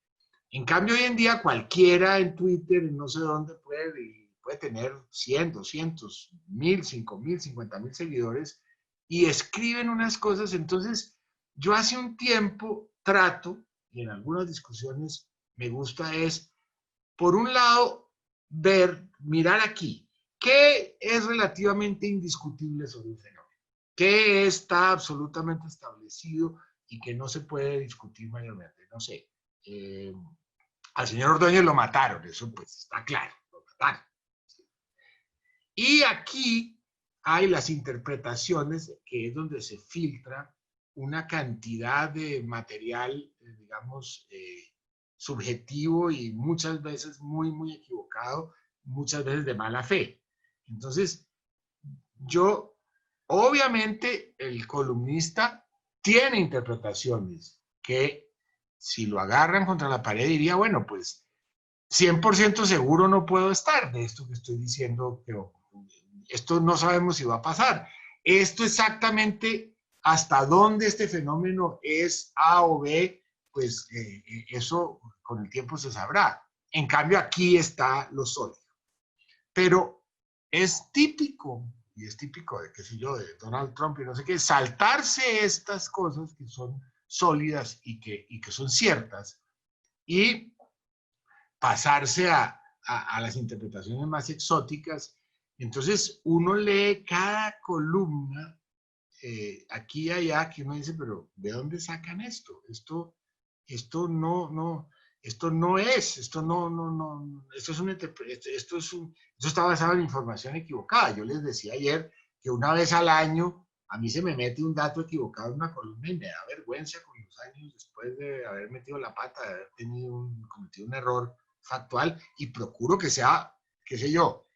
en cambio, hoy en día cualquiera en Twitter, no sé dónde, puede tener 100, 200, 1000, 5000, 50,000 seguidores y escriben unas cosas. Entonces, yo hace un tiempo trato, y en algunas discusiones me gusta es, por un lado, mirar aquí, ¿qué es relativamente indiscutible sobre un fenómeno? ¿Qué está absolutamente establecido y que no se puede discutir mayormente? No sé, al señor Ordóñez lo mataron, eso pues está claro, lo mataron. Y aquí hay las interpretaciones, que es donde se filtra una cantidad de material, digamos, subjetivo y muchas veces muy, muy equivocado, muchas veces de mala fe. Entonces, obviamente, el columnista tiene interpretaciones que si lo agarran contra la pared diría, bueno, pues 100% seguro no puedo estar de esto que estoy diciendo, pero esto no sabemos si va a pasar. Esto exactamente hasta dónde este fenómeno es A o B, pues eso con el tiempo se sabrá. En cambio, aquí está lo sólido. Pero es típico, y es típico de, qué sé yo, de Donald Trump y no sé qué, saltarse estas cosas que son sólidas y que son ciertas y pasarse a las interpretaciones más exóticas. Entonces uno lee cada columna aquí y allá, que uno dice, pero ¿de dónde sacan esto? Esto está basado en información equivocada. Yo les decía ayer que una vez al año a mí se me mete un dato equivocado en una columna y me da vergüenza con los años después de haber metido la pata, de haber cometido un error factual, y procuro que sea, qué sé yo,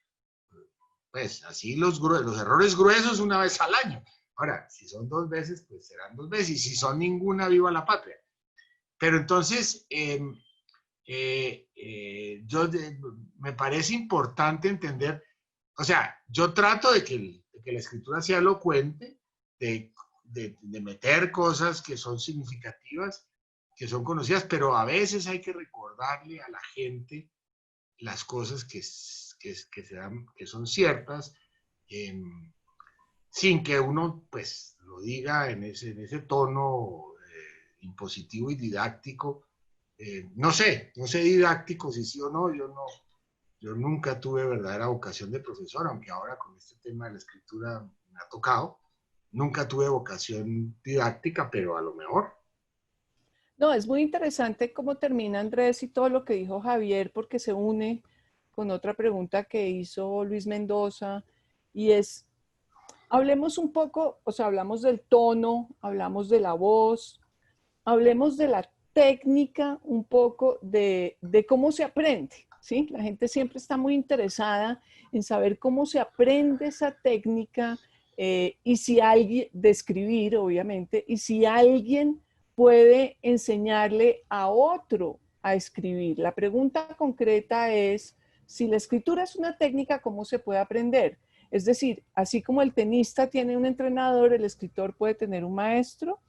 pues así los errores gruesos una vez al año. Ahora, si son 2 veces, pues serán 2 veces, y si son ninguna, viva la patria. Pero entonces, me parece importante entender, o sea, yo trato de que la escritura sea elocuente, de meter cosas que son significativas, que son conocidas, pero a veces hay que recordarle a la gente las cosas que son ciertas, eh, sin que uno pues lo diga en ese tono impositivo y didáctico. No sé didáctico si sí o no, yo nunca tuve verdadera vocación de profesor, aunque ahora con este tema de la escritura me ha tocado. Nunca tuve vocación didáctica, pero a lo mejor. No, es muy interesante cómo termina Andrés y todo lo que dijo Javier, porque se une con otra pregunta que hizo Luis Mendoza, y es, hablemos un poco, o sea, hablamos del tono, hablamos de la voz, hablemos de la técnica un poco de cómo se aprende, ¿sí? La gente siempre está muy interesada en saber cómo se aprende esa técnica y si alguien, de escribir, obviamente, y si alguien puede enseñarle a otro a escribir. La pregunta concreta es, si la escritura es una técnica, ¿cómo se puede aprender? Es decir, así como el tenista tiene un entrenador, el escritor puede tener un maestro.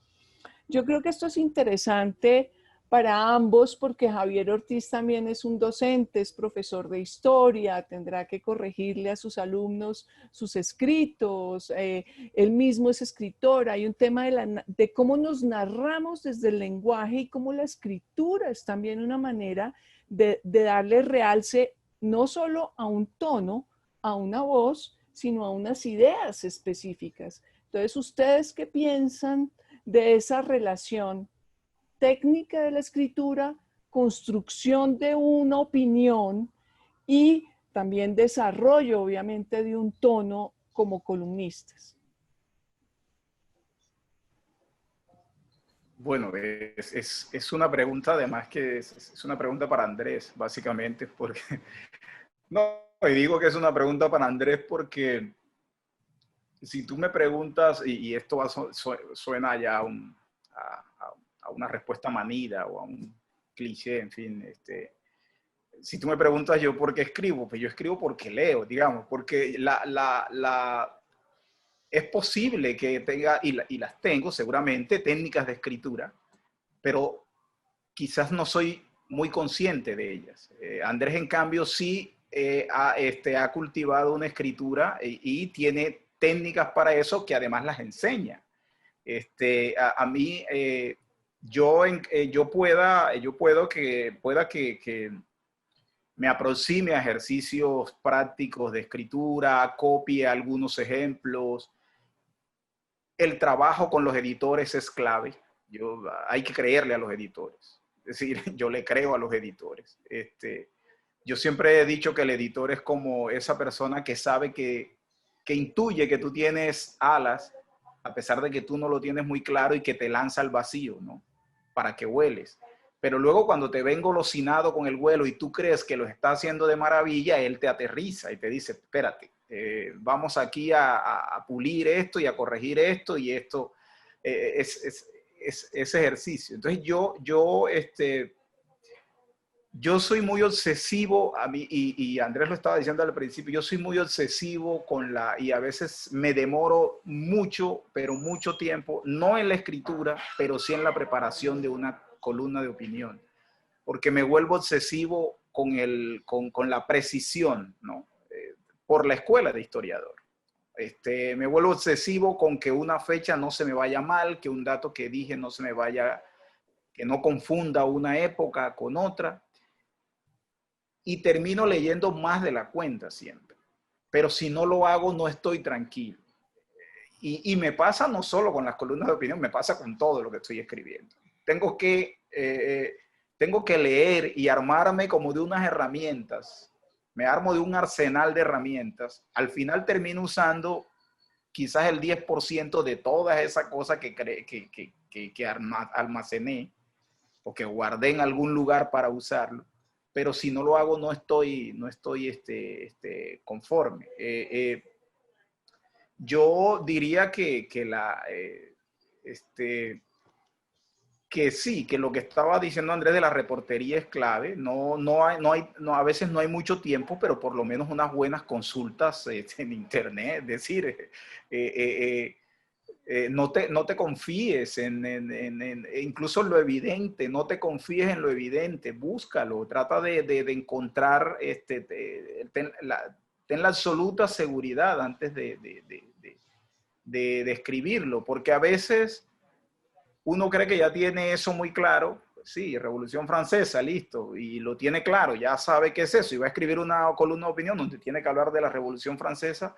Yo creo que esto es interesante para ambos porque Javier Ortiz también es un docente, es profesor de historia, tendrá que corregirle a sus alumnos sus escritos, él mismo es escritor, hay un tema de cómo nos narramos desde el lenguaje y cómo la escritura es también una manera de darle realce no solo a un tono, a una voz, sino a unas ideas específicas. Entonces, ¿ustedes qué piensan de esa relación técnica de la escritura, construcción de una opinión y también desarrollo, obviamente, de un tono como columnistas? Bueno, es una pregunta, además que es una pregunta para Andrés, básicamente, porque no, y digo que es una pregunta para Andrés porque si tú me preguntas, y esto suena ya a una respuesta manida o a un cliché, en fin, si tú me preguntas yo por qué escribo, pues yo escribo porque leo, digamos, porque es posible que tenga, y las tengo seguramente, técnicas de escritura, pero quizás no soy muy consciente de ellas. Andrés, en cambio, sí ha cultivado una escritura y tiene técnicas para eso que además las enseña. A mí, yo puedo que me aproxime a ejercicios prácticos de escritura, copie algunos ejemplos. El trabajo con los editores es clave. Hay que creerle a los editores. Es decir, yo le creo a los editores. Yo siempre he dicho que el editor es como esa persona que sabe que intuye que tú tienes alas, a pesar de que tú no lo tienes muy claro y que te lanza al vacío, ¿no? Para que vueles. Pero luego cuando te ven engolosinado con el vuelo y tú crees que lo está haciendo de maravilla, él te aterriza y te dice, espérate, vamos aquí a pulir esto y a corregir esto y esto es ese ejercicio. Entonces yo soy muy obsesivo, a mí, y Andrés lo estaba diciendo al principio, yo soy muy obsesivo y a veces me demoro mucho, pero mucho tiempo, no en la escritura, pero sí en la preparación de una columna de opinión, porque me vuelvo obsesivo con la precisión, ¿no? Por la escuela de historiador. Me vuelvo obsesivo con que una fecha no se me vaya mal, que un dato que dije no se me vaya, que no confunda una época con otra. Y termino leyendo más de la cuenta siempre. Pero si no lo hago, no estoy tranquilo. Y me pasa no solo con las columnas de opinión, me pasa con todo lo que estoy escribiendo. Tengo que leer y armarme como de unas herramientas. Me armo de un arsenal de herramientas. Al final termino usando quizás el 10% de todas esas cosas que almacené o que guardé en algún lugar para usarlo. Pero si no lo hago, no estoy conforme. Yo diría que que sí, que lo que estaba diciendo Andrés de la reportería es clave. A veces no hay mucho tiempo, pero por lo menos unas buenas consultas en internet. Es decir, no te confíes incluso en lo evidente, no te confíes en lo evidente, búscalo, trata de encontrar, ten la absoluta seguridad antes de escribirlo, porque a veces uno cree que ya tiene eso muy claro. Pues sí, Revolución Francesa, listo, y lo tiene claro, ya sabe qué es eso, y va a escribir una columna de opinión donde tiene que hablar de la Revolución Francesa.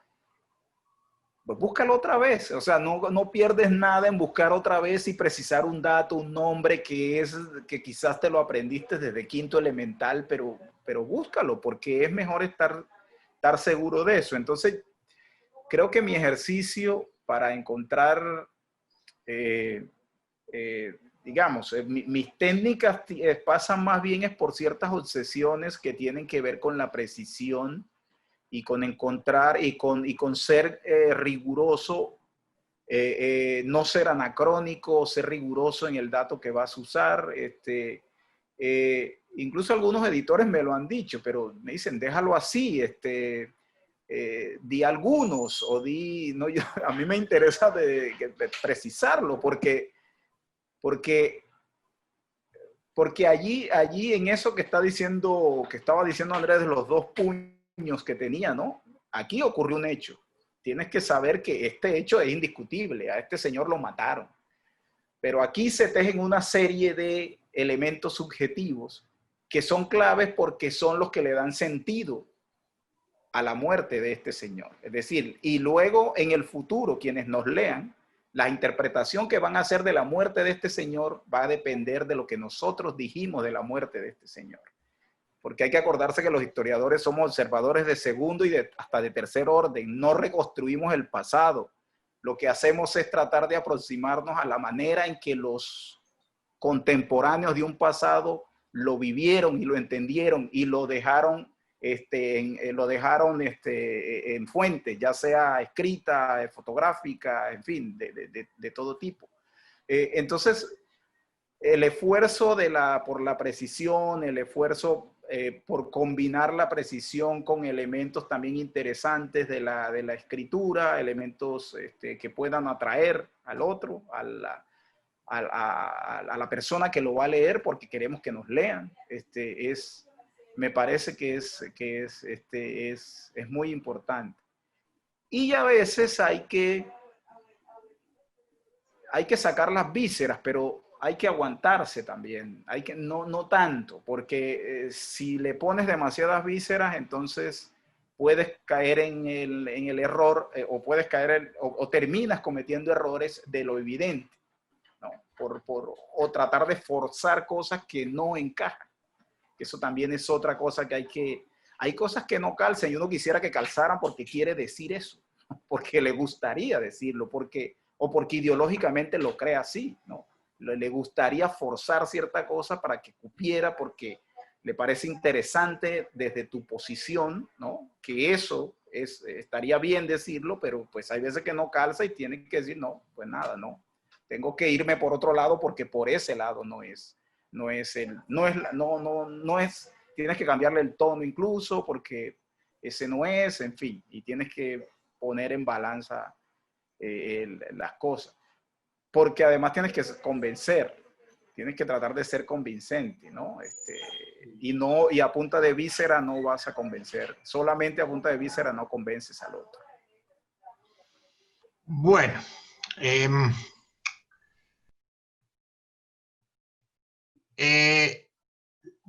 Pues búscalo otra vez, o sea, no pierdes nada en buscar otra vez y precisar un dato, un nombre que quizás te lo aprendiste desde quinto elemental, pero búscalo, porque es mejor estar seguro de eso. Entonces, creo que mi ejercicio para encontrar, digamos, mis técnicas pasan más bien es por ciertas obsesiones que tienen que ver con la precisión y con encontrar y con ser riguroso, no ser anacrónico, ser riguroso en el dato que vas a usar. Incluso algunos editores me lo han dicho, pero me dicen, déjalo así, di algunos, o no, a mí me interesa de precisarlo, porque allí en eso que estaba diciendo Andrés de los 2 puños que tenía, ¿no? Aquí ocurrió un hecho. Tienes que saber que este hecho es indiscutible. A este señor lo mataron. Pero aquí se tejen una serie de elementos subjetivos que son claves porque son los que le dan sentido a la muerte de este señor. Es decir, y luego en el futuro, quienes nos lean, la interpretación que van a hacer de la muerte de este señor va a depender de lo que nosotros dijimos de la muerte de este señor. Porque hay que acordarse que los historiadores somos observadores de segundo y hasta de tercer orden. No reconstruimos el pasado. Lo que hacemos es tratar de aproximarnos a la manera en que los contemporáneos de un pasado lo vivieron y lo entendieron y lo dejaron en fuentes, ya sea escrita, fotográfica, en fin, de todo tipo. Entonces, el esfuerzo por la precisión, el esfuerzo por combinar la precisión con elementos también interesantes de la escritura, elementos que puedan atraer al otro, a la persona que lo va a leer, porque queremos que nos lean, me parece que es muy importante. Y a veces hay que sacar las vísceras, pero hay que aguantarse también. No tanto, porque si le pones demasiadas vísceras, entonces puedes caer en el error, o puedes caer o terminas cometiendo errores de lo evidente, ¿no? O tratar de forzar cosas que no encajan. Eso también es otra cosa que hay cosas que no calzan y uno quisiera que calzaran porque quiere decir eso, porque le gustaría decirlo, o porque ideológicamente lo cree así, ¿no? Le gustaría forzar cierta cosa para que cupiera porque le parece interesante desde tu posición, ¿no? Que eso estaría bien decirlo, pero pues hay veces que no calza y tienes que decir, no, pues nada, no. Tengo que irme por otro lado porque por ese lado tienes que cambiarle el tono incluso porque ese no es, en fin, y tienes que poner en balanza las cosas. Porque además tienes que convencer, tienes que tratar de ser convincente, ¿no? Y a punta de víscera no vas a convencer, solamente a punta de víscera no convences al otro. Bueno,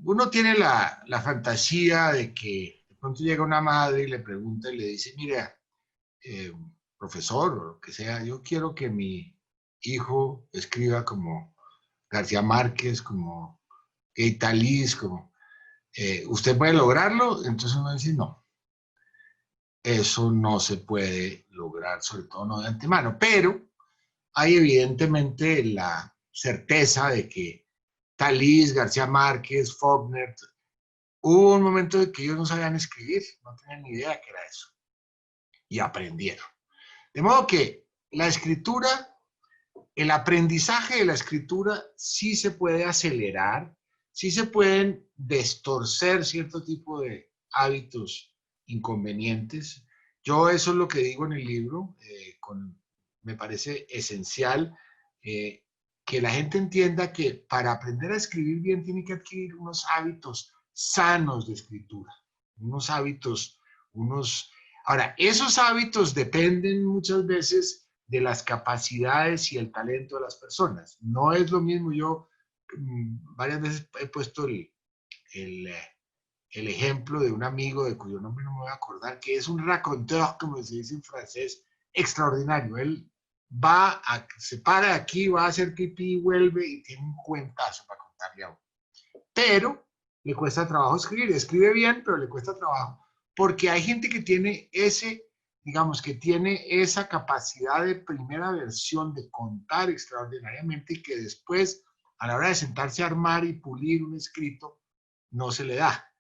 uno tiene la fantasía de que de pronto llega una madre y le pregunta y le dice, mira, profesor o lo que sea, yo quiero que mi hijo escriba como García Márquez, como Italiz, como ¿usted puede lograrlo? Entonces uno dice, no, eso no se puede lograr, sobre todo no de antemano, pero hay evidentemente la certeza de que Talís, García Márquez, Faulkner, hubo un momento en que ellos no sabían escribir, no tenían ni idea qué era eso, y aprendieron. De modo que la escritura el aprendizaje de la escritura sí se puede acelerar, sí se pueden destorcer cierto tipo de hábitos inconvenientes. Yo eso es lo que digo en el libro, me parece esencial que la gente entienda que para aprender a escribir bien tiene que adquirir unos hábitos sanos de escritura, unos hábitos, unos... Ahora, esos hábitos dependen muchas veces de las capacidades y el talento de las personas. No es lo mismo, yo varias veces he puesto el, el ejemplo de un amigo de cuyo nombre no me voy a acordar, que es un raconteur, como se dice en francés, extraordinario. Él se para de aquí, va a hacer pipí, vuelve y tiene un cuentazo para contarle a uno. Pero le cuesta trabajo escribir, escribe bien, pero le cuesta trabajo, porque hay gente que tiene digamos, que tiene esa capacidad de primera versión de contar extraordinariamente y que después, a la hora de sentarse a armar y pulir un escrito, no se le da.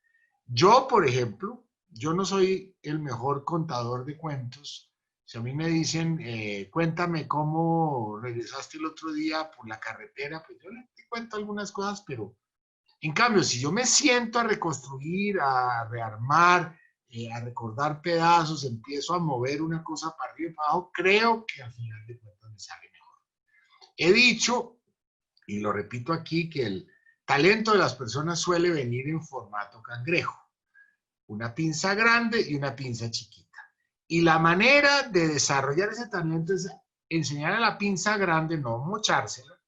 Yo, por ejemplo, yo no soy el mejor contador de cuentos. Si a mí me dicen, cuéntame cómo regresaste el otro día por la carretera, pues yo le cuento algunas cosas, pero en cambio, si yo me siento a reconstruir, a rearmar, a recordar pedazos, empiezo a mover una cosa para arriba y para abajo, creo que al final de cuentas me sale mejor. He dicho, y lo repito aquí, que el talento de las personas suele venir en formato cangrejo. Una pinza grande y una pinza chiquita. Y la manera de desarrollar ese talento es enseñar a la pinza grande, no mochársela,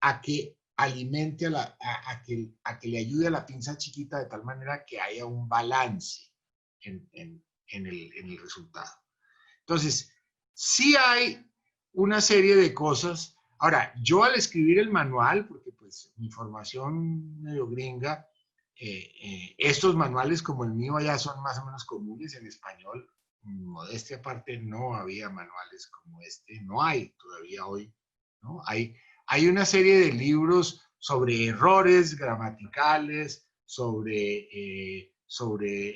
a que alimente a que le ayude a la pinza chiquita de tal manera que haya un balance en el resultado. Entonces, sí hay una serie de cosas. Ahora, yo al escribir el manual, porque pues mi formación medio gringa, estos manuales como el mío ya son más o menos comunes en español. Modestia aparte, no había manuales como este, no hay todavía hoy, ¿no? Hay una serie de libros sobre errores gramaticales, sobre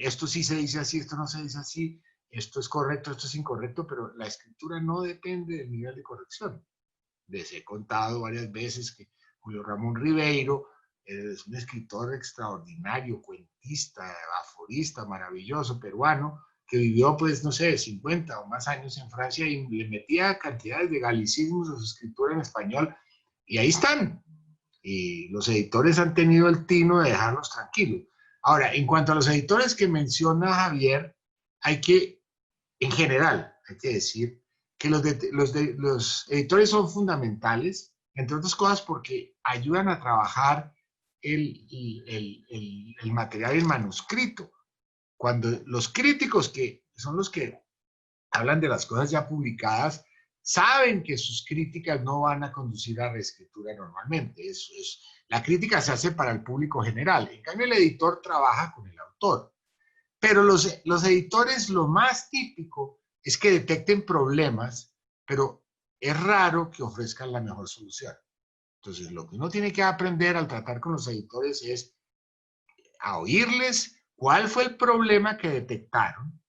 esto sí se dice así, esto no se dice así, esto es correcto, esto es incorrecto, pero la escritura no depende del nivel de corrección. Les he contado varias veces que Julio Ramón Ribeiro es un escritor extraordinario, cuentista, aforista, maravilloso, peruano, que vivió, pues, no sé, 50 o más años en Francia y le metía cantidades de galicismos a su escritura en español y ahí están. Y los editores han tenido el tino de dejarlos tranquilos. Ahora, en cuanto a los editores que menciona Javier, en general, hay que decir que los editores son fundamentales, entre otras cosas porque ayudan a trabajar el material en manuscrito. Cuando los críticos, que son los que hablan de las cosas ya publicadas, saben que sus críticas no van a conducir a reescritura normalmente. La crítica se hace para el público general. En cambio, el editor trabaja con el autor. Pero los editores, lo más típico es que detecten problemas, pero es raro que ofrezcan la mejor solución. Entonces, lo que uno tiene que aprender al tratar con los editores es a oírles cuál fue el problema que detectaron,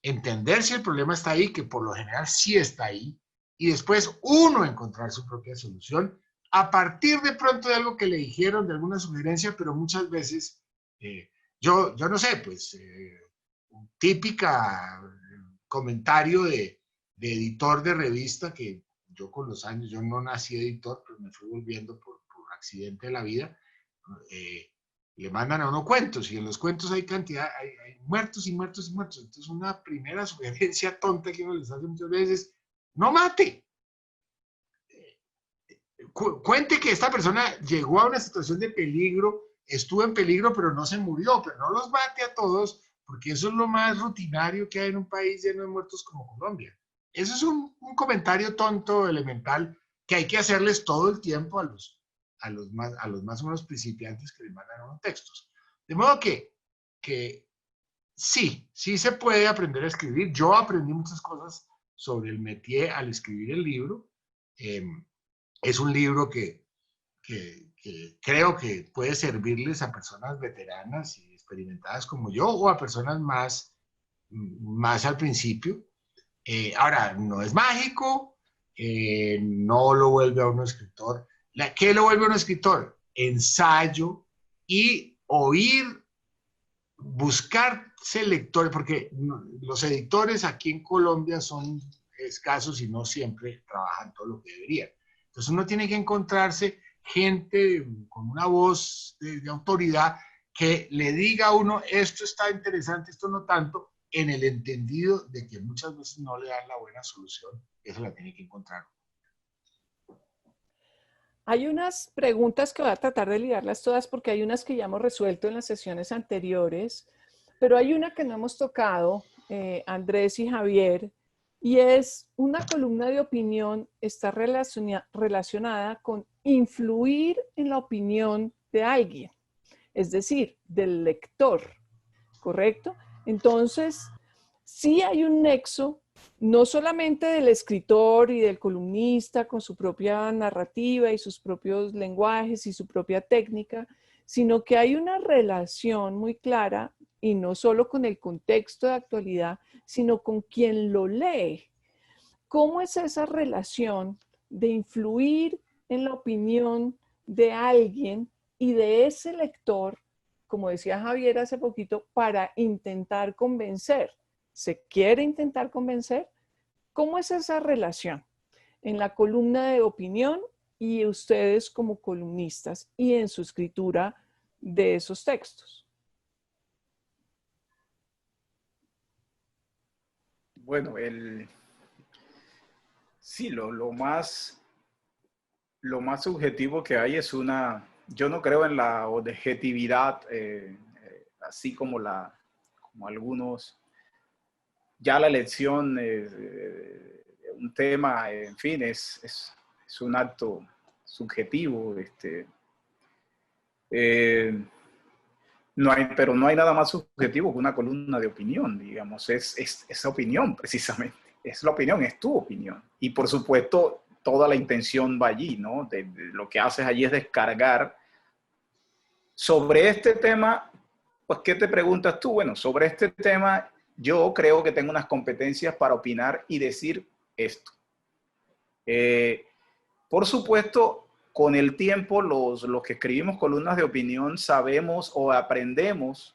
entender si el problema está ahí, que por lo general sí está ahí, y después uno encontrar su propia solución a partir de pronto de algo que le dijeron, de alguna sugerencia, pero muchas veces, yo no sé, pues, típica comentario de editor de revista, que yo con los años, yo no nací editor, pero me fui volviendo por accidente de la vida, le mandan a uno cuentos, y en los cuentos hay cantidad, hay muertos y muertos y muertos. Entonces, una primera sugerencia tonta que uno les hace muchas veces, no mate. Cuente que esta persona llegó a una situación de peligro, estuvo en peligro, pero no se murió, pero no los mate a todos, porque eso es lo más rutinario que hay en un país lleno de muertos como Colombia. Eso es un comentario tonto, elemental, que hay que hacerles todo el tiempo a los más o menos principiantes que les mandan unos textos. De modo que sí se puede aprender a escribir. Yo aprendí muchas cosas sobre el métier al escribir el libro. Es un libro que creo que puede servirles a personas veteranas y experimentadas como yo, o a personas más al principio. Ahora, no es mágico, no lo vuelve a uno escritor. ¿Qué lo vuelve a uno escritor? Ensayo y oír, buscarse lectores, porque los editores aquí en Colombia son escasos y no siempre trabajan todo lo que deberían. Entonces uno tiene que encontrarse gente con una voz de autoridad que le diga a uno, esto está interesante, esto no tanto, en el entendido de que muchas veces no le dan la buena solución, eso la tiene que encontrar. Hay unas preguntas que voy a tratar de lidarlas todas porque hay unas que ya hemos resuelto en las sesiones anteriores, pero hay una que no hemos tocado, Andrés y Javier, y es una columna de opinión está relacionada con influir en la opinión de alguien, es decir, del lector, ¿correcto? Entonces, sí hay un nexo, no solamente del escritor y del columnista con su propia narrativa y sus propios lenguajes y su propia técnica, sino que hay una relación muy clara y no solo con el contexto de actualidad, sino con quien lo lee. ¿Cómo es esa relación de influir en la opinión de alguien y de ese lector, como decía Javier hace poquito, para intentar convencer? ¿Se quiere intentar convencer? ¿Cómo es esa relación en la columna de opinión y ustedes como columnistas y en su escritura de esos textos? Bueno, sí, lo más subjetivo que hay es yo no creo en la objetividad, así como como algunos, ya la elección, un tema, en fin, es un acto subjetivo, pero no hay nada más subjetivo que una columna de opinión, digamos, es esa opinión precisamente, es la opinión, es tu opinión. Y por supuesto, toda la intención va allí, ¿no? De lo que haces allí es descargar. Sobre este tema, pues, ¿qué te preguntas tú? Bueno, sobre este tema, yo creo que tengo unas competencias para opinar y decir esto. Por supuesto, con el tiempo, los que escribimos columnas de opinión sabemos o aprendemos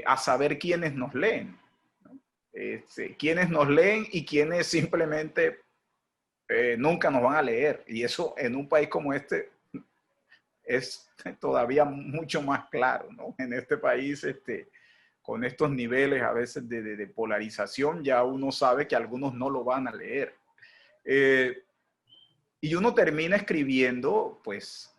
a saber quiénes nos leen, ¿no? Quiénes nos leen y quiénes simplemente nunca nos van a leer. Y eso en un país como este es todavía mucho más claro, ¿no? En este país, con estos niveles a veces de polarización, ya uno sabe que algunos no lo van a leer. Y uno termina escribiendo, pues,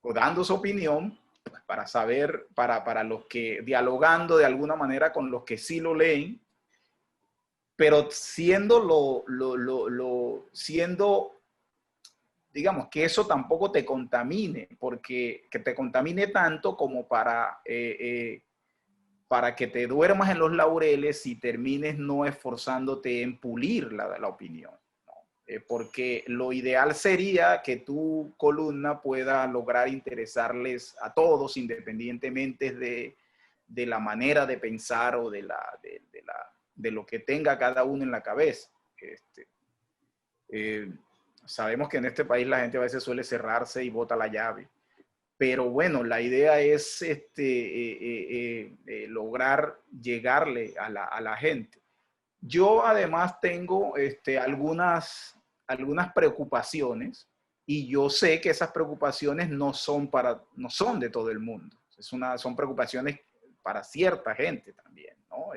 o dando su opinión, pues, para saber, para los que, dialogando de alguna manera con los que sí lo leen, pero siendo siendo, digamos, que eso tampoco te contamine, porque que te contamine tanto como para que te duermas en los laureles y termines no esforzándote en pulir la opinión. Porque lo ideal sería que tu columna pueda lograr interesarles a todos, independientemente de la manera de pensar o de lo que tenga cada uno en la cabeza. Sabemos que en este país la gente a veces suele cerrarse y bota la llave. Pero bueno, la idea es lograr llegarle a la gente. Yo además tengo algunas preocupaciones y yo sé que esas preocupaciones no son de todo el mundo. Son preocupaciones para cierta gente también, ¿no?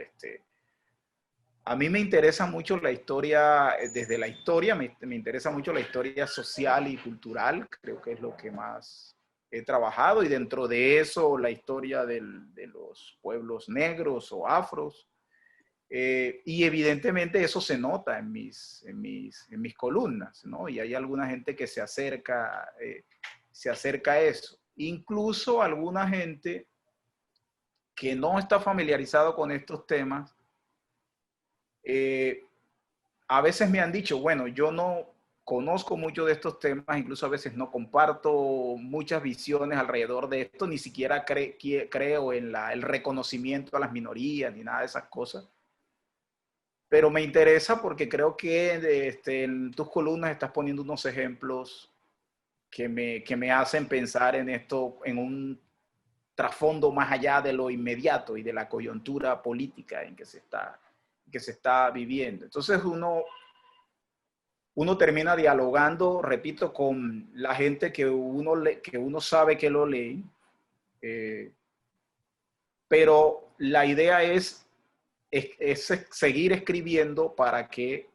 A mí me interesa mucho la historia, desde la historia, me interesa mucho la historia social y cultural, creo que es lo que más he trabajado, y dentro de eso la historia de los pueblos negros o afros. Y evidentemente eso se nota en mis columnas, ¿no? Y hay alguna gente que se acerca a eso. Incluso alguna gente que no está familiarizado con estos temas, a veces me han dicho, bueno, yo no conozco mucho de estos temas, incluso a veces no comparto muchas visiones alrededor de esto, ni siquiera creo en el reconocimiento a las minorías, ni nada de esas cosas. pero me interesa porque creo que en tus columnas estás poniendo unos ejemplos que me hacen pensar en esto, en un trasfondo más allá de lo inmediato y de la coyuntura política en que se está viviendo. Entonces uno termina dialogando, repito, con la gente que uno sabe que lo lee, pero la idea es seguir escribiendo para que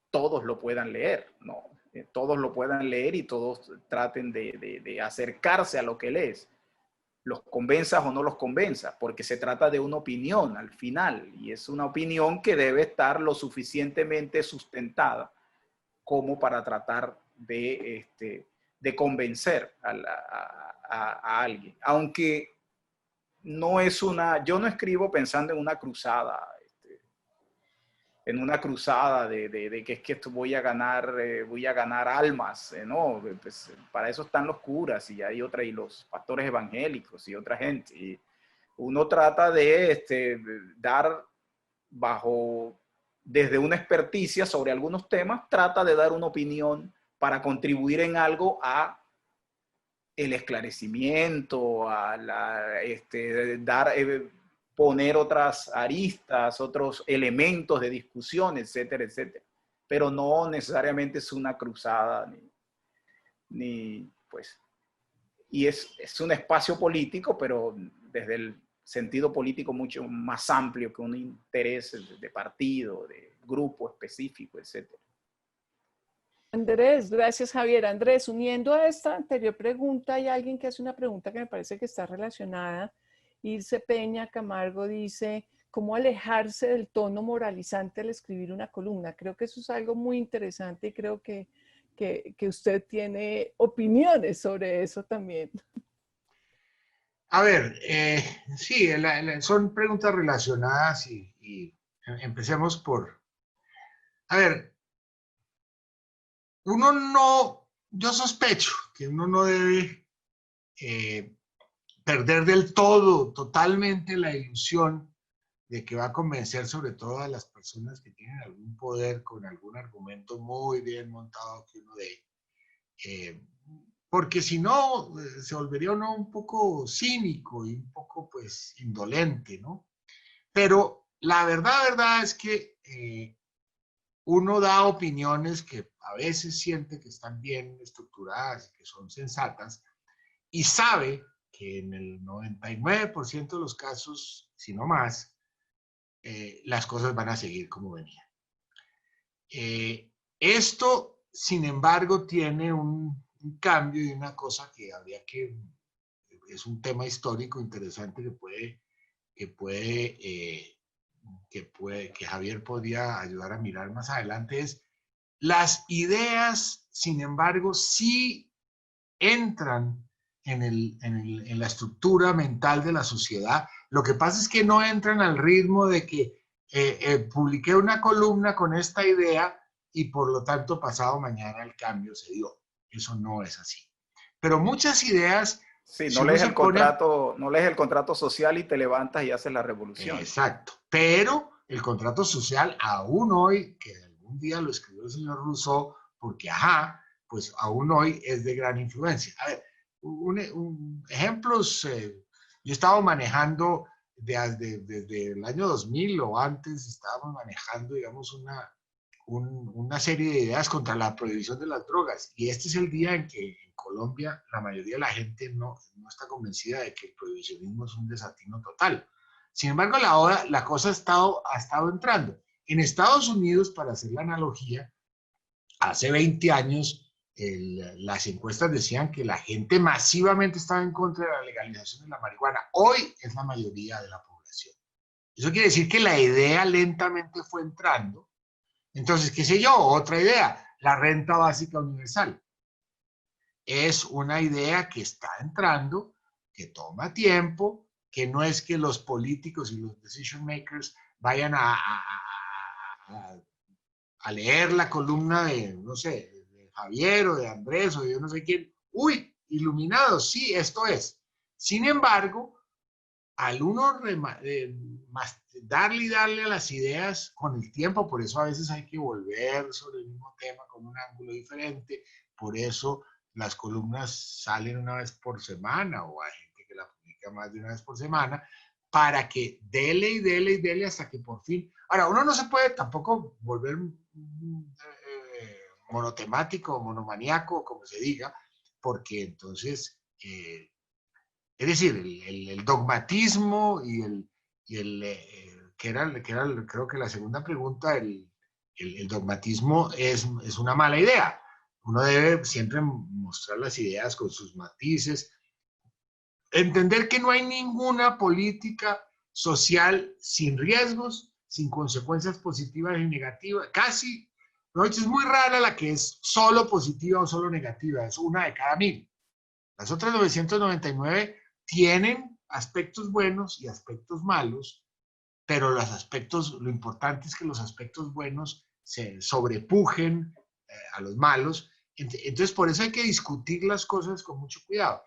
todos lo puedan leer, ¿no? Todos lo puedan leer y todos traten de acercarse a lo que lees, los convenzas o no los convenzas, porque se trata de una opinión al final, y es una opinión que debe estar lo suficientemente sustentada como para tratar de convencer a alguien. Aunque yo no escribo pensando en una cruzada, de que es que esto voy a ganar almas, ¿no? Pues para eso están los curas y hay y los pastores evangélicos y otra gente. Y uno trata de dar desde una experticia sobre algunos temas, trata de dar una opinión para contribuir en algo a el esclarecimiento, poner otras aristas, otros elementos de discusión, etcétera, etcétera. Pero no necesariamente es una cruzada, pues, y es un espacio político, pero desde el sentido político mucho más amplio que un interés de partido, de grupo específico, etcétera. Andrés, gracias Javier. Andrés, uniendo a esta anterior pregunta, hay alguien que hace una pregunta que me parece que está relacionada. Ilse Peña Camargo dice, ¿cómo alejarse del tono moralizante al escribir una columna? Creo que eso es algo muy interesante y creo que usted tiene opiniones sobre eso también. A ver, sí, son preguntas relacionadas y empecemos por... A ver, yo sospecho que uno no debe perder del todo, totalmente la ilusión de que va a convencer sobre todo a las personas que tienen algún poder con algún argumento muy bien montado que uno dé. Porque si no, se volvería uno un poco cínico y un poco, pues, indolente, ¿no? Pero la verdad es que uno da opiniones que a veces siente que están bien estructuradas y que son sensatas y sabe que en el 99% de los casos, si no más, las cosas van a seguir como venían. Esto, sin embargo, tiene un cambio y una cosa que habría es un tema histórico interesante que Javier podría ayudar a mirar más adelante, es las ideas, sin embargo, sí entran en la estructura mental de la sociedad. Lo que pasa es que no entran al ritmo de que publiqué una columna con esta idea y por lo tanto pasado mañana el cambio se dio. Eso no es así. Pero muchas ideas... Sí, no lees el contrato social y te levantas y haces la revolución. Exacto. Pero el contrato social aún hoy, que algún día lo escribió el señor Rousseau, porque pues aún hoy es de gran influencia. A ver, ejemplos, yo estaba manejando desde el año 2000 o antes, estábamos manejando, digamos, una serie de ideas contra la prohibición de las drogas. Y este es el día en que en Colombia la mayoría de la gente no está convencida de que el prohibicionismo es un desatino total. Sin embargo, la cosa ha estado entrando. En Estados Unidos, para hacer la analogía, hace 20 años las encuestas decían que la gente masivamente estaba en contra de la legalización de la marihuana. Hoy es la mayoría de la población. Eso quiere decir que la idea lentamente fue entrando. Entonces, qué sé yo, otra idea, la renta básica universal. Es una idea que está entrando, que toma tiempo, que no es que los políticos y los decision makers vayan a leer la columna de, no sé, de Javier o de Andrés o de yo no sé quién. ¡Uy! Iluminados, sí, esto es. Sin embargo, al uno darle y darle a las ideas con el tiempo, por eso a veces hay que volver sobre el mismo tema con un ángulo diferente, por eso las columnas salen una vez por semana, o hay gente que la publica más de una vez por semana, para que dele y dele y dele hasta que por fin... Ahora, uno no se puede tampoco volver monotemático o monomaniaco, como se diga, porque entonces, es decir, el dogmatismo y creo que la segunda pregunta, el dogmatismo es una mala idea. Uno debe siempre mostrar las ideas con sus matices, entender que no hay ninguna política social sin riesgos, sin consecuencias positivas y negativas. Casi, ¿no? Es muy rara la que es solo positiva o solo negativa, es una de cada 1000. Las otras 999 tienen aspectos buenos y aspectos malos, pero lo importante es que los aspectos buenos se sobrepujen a los malos. Entonces, por eso hay que discutir las cosas con mucho cuidado.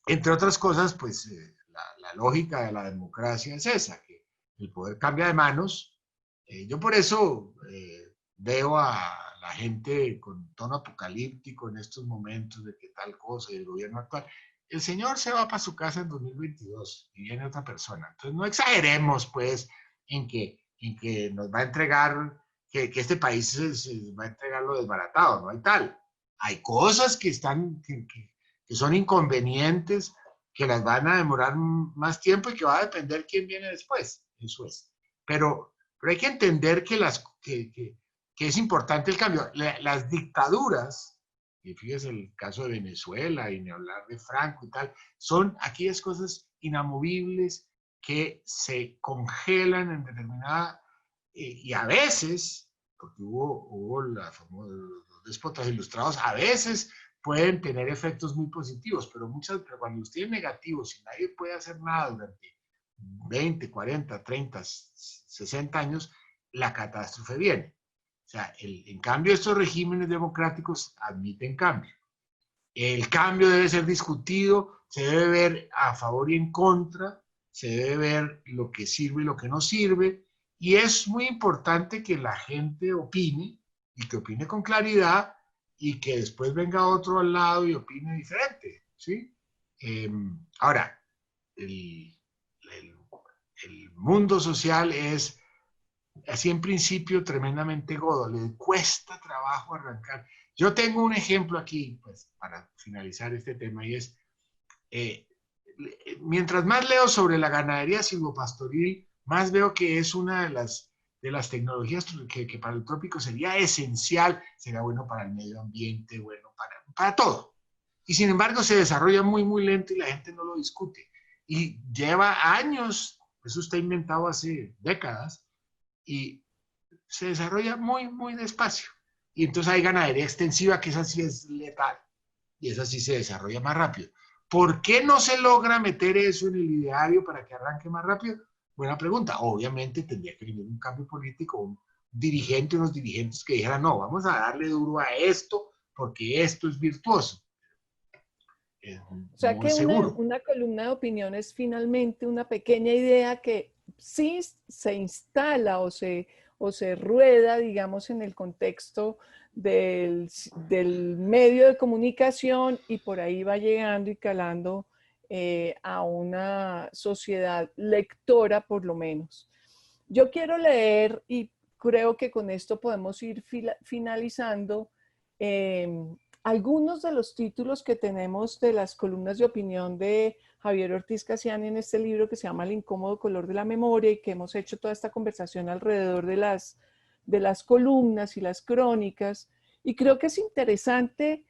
Entre otras cosas, pues la lógica de la democracia es esa, que el poder cambia de manos. Yo por eso veo a la gente con tono apocalíptico en estos momentos de que tal cosa y el gobierno actual. El señor se va para su casa en 2022 y viene otra persona. Entonces no exageremos, pues, en que nos va a entregar, que este país se va a entregar lo desbaratado, no hay tal. Hay cosas que son inconvenientes, que las van a demorar más tiempo y que va a depender quién viene después. Eso es. Pero hay que entender que es importante el cambio. Las dictaduras, y fíjese el caso de Venezuela y ni hablar de Franco y tal, son aquellas cosas inamovibles que se congelan en determinada, y a veces, porque hubo los déspotas ilustrados, a veces pueden tener efectos muy positivos, pero cuando usted es negativo, si nadie puede hacer nada durante 20, 40, 30, 60 años, la catástrofe viene. O sea, en cambio, estos regímenes democráticos admiten cambio. El cambio debe ser discutido, se debe ver a favor y en contra, se debe ver lo que sirve y lo que no sirve, y es muy importante que la gente opine, y que opine con claridad, y que después venga otro al lado y opine diferente, ¿sí? Ahora, el mundo social es, así en principio, tremendamente godo, le cuesta trabajo arrancar. Yo tengo un ejemplo aquí, pues, para finalizar este tema, y es, mientras más leo sobre la ganadería silvopastoril, más veo que es una de las tecnologías que para el trópico sería esencial, sería bueno para el medio ambiente, bueno para todo. Y sin embargo se desarrolla muy, muy lento y la gente no lo discute. Y lleva años, eso está inventado hace décadas, y se desarrolla muy, muy despacio. Y entonces hay ganadería extensiva, que esa sí es letal, y esa sí se desarrolla más rápido. ¿Por qué no se logra meter eso en el ideario para que arranque más rápido? Buena pregunta. Obviamente tendría que venir un cambio político, unos dirigentes que dijeran, no, vamos a darle duro a esto porque esto es virtuoso. O sea No que es seguro. una columna de opinión es finalmente una pequeña idea que sí se instala o se rueda, digamos, en el contexto del medio de comunicación y por ahí va llegando y calando a una sociedad lectora, por lo menos. Yo quiero leer, y creo que con esto podemos ir finalizando, algunos de los títulos que tenemos de las columnas de opinión de Javier Ortiz Casiani en este libro que se llama El incómodo color de la memoria, y que hemos hecho toda esta conversación alrededor de las columnas y las crónicas. Y creo que es interesante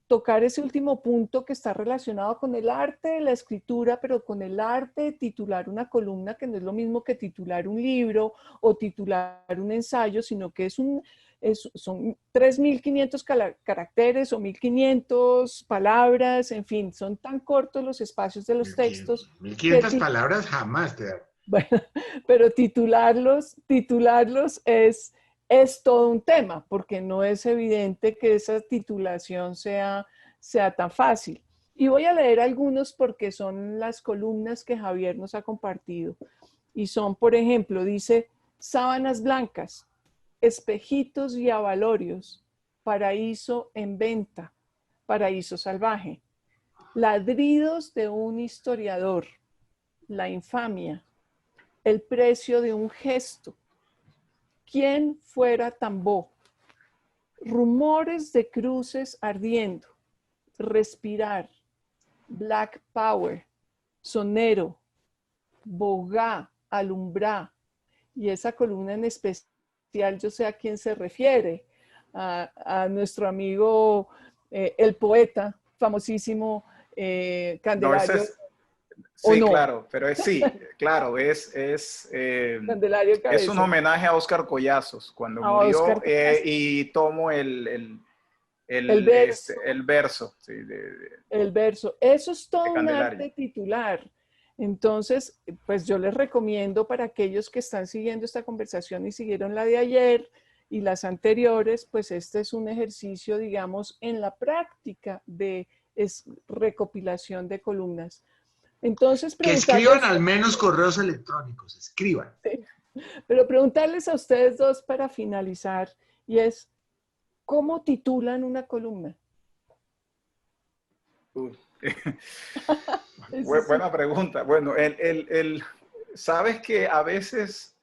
tocar ese último punto que está relacionado con el arte de la escritura, pero con el arte de titular una columna, que no es lo mismo que titular un libro o titular un ensayo, sino que son 3.500 caracteres o 1.500 palabras, en fin, son tan cortos los espacios de los textos. 1.500 palabras jamás te da. Bueno, pero titularlos es todo un tema, porque no es evidente que esa titulación sea tan fácil. Y voy a leer algunos porque son las columnas que Javier nos ha compartido. Y son, por ejemplo, dice, sábanas blancas, espejitos y abalorios, paraíso en venta, paraíso salvaje, ladridos de un historiador, la infamia, el precio de un gesto, quién fuera Tambó, rumores de cruces ardiendo, respirar, Black Power, sonero, bogá, alumbrá, y esa columna en especial, yo sé a quién se refiere, a nuestro amigo, el poeta famosísimo No, ese Candelario, es, o sí, no, claro, pero es sí, claro, Candelario es un Cabezas, homenaje a Óscar Collazos cuando a murió Oscar Cabezas, y tomo el verso, el verso sí, el verso. Eso es de todo un Candelario. arte titular. Entonces, pues yo les recomiendo para aquellos que están siguiendo esta conversación y siguieron la de ayer y las anteriores, pues este es un ejercicio, digamos, en la práctica de recopilación de columnas. Entonces, Que escriban preguntarles, al menos correos electrónicos, escriban. pero preguntarles a ustedes dos para finalizar, y es, ¿cómo titulan una columna? Uy. Eso sí. Buena pregunta. Bueno, sabes que a veces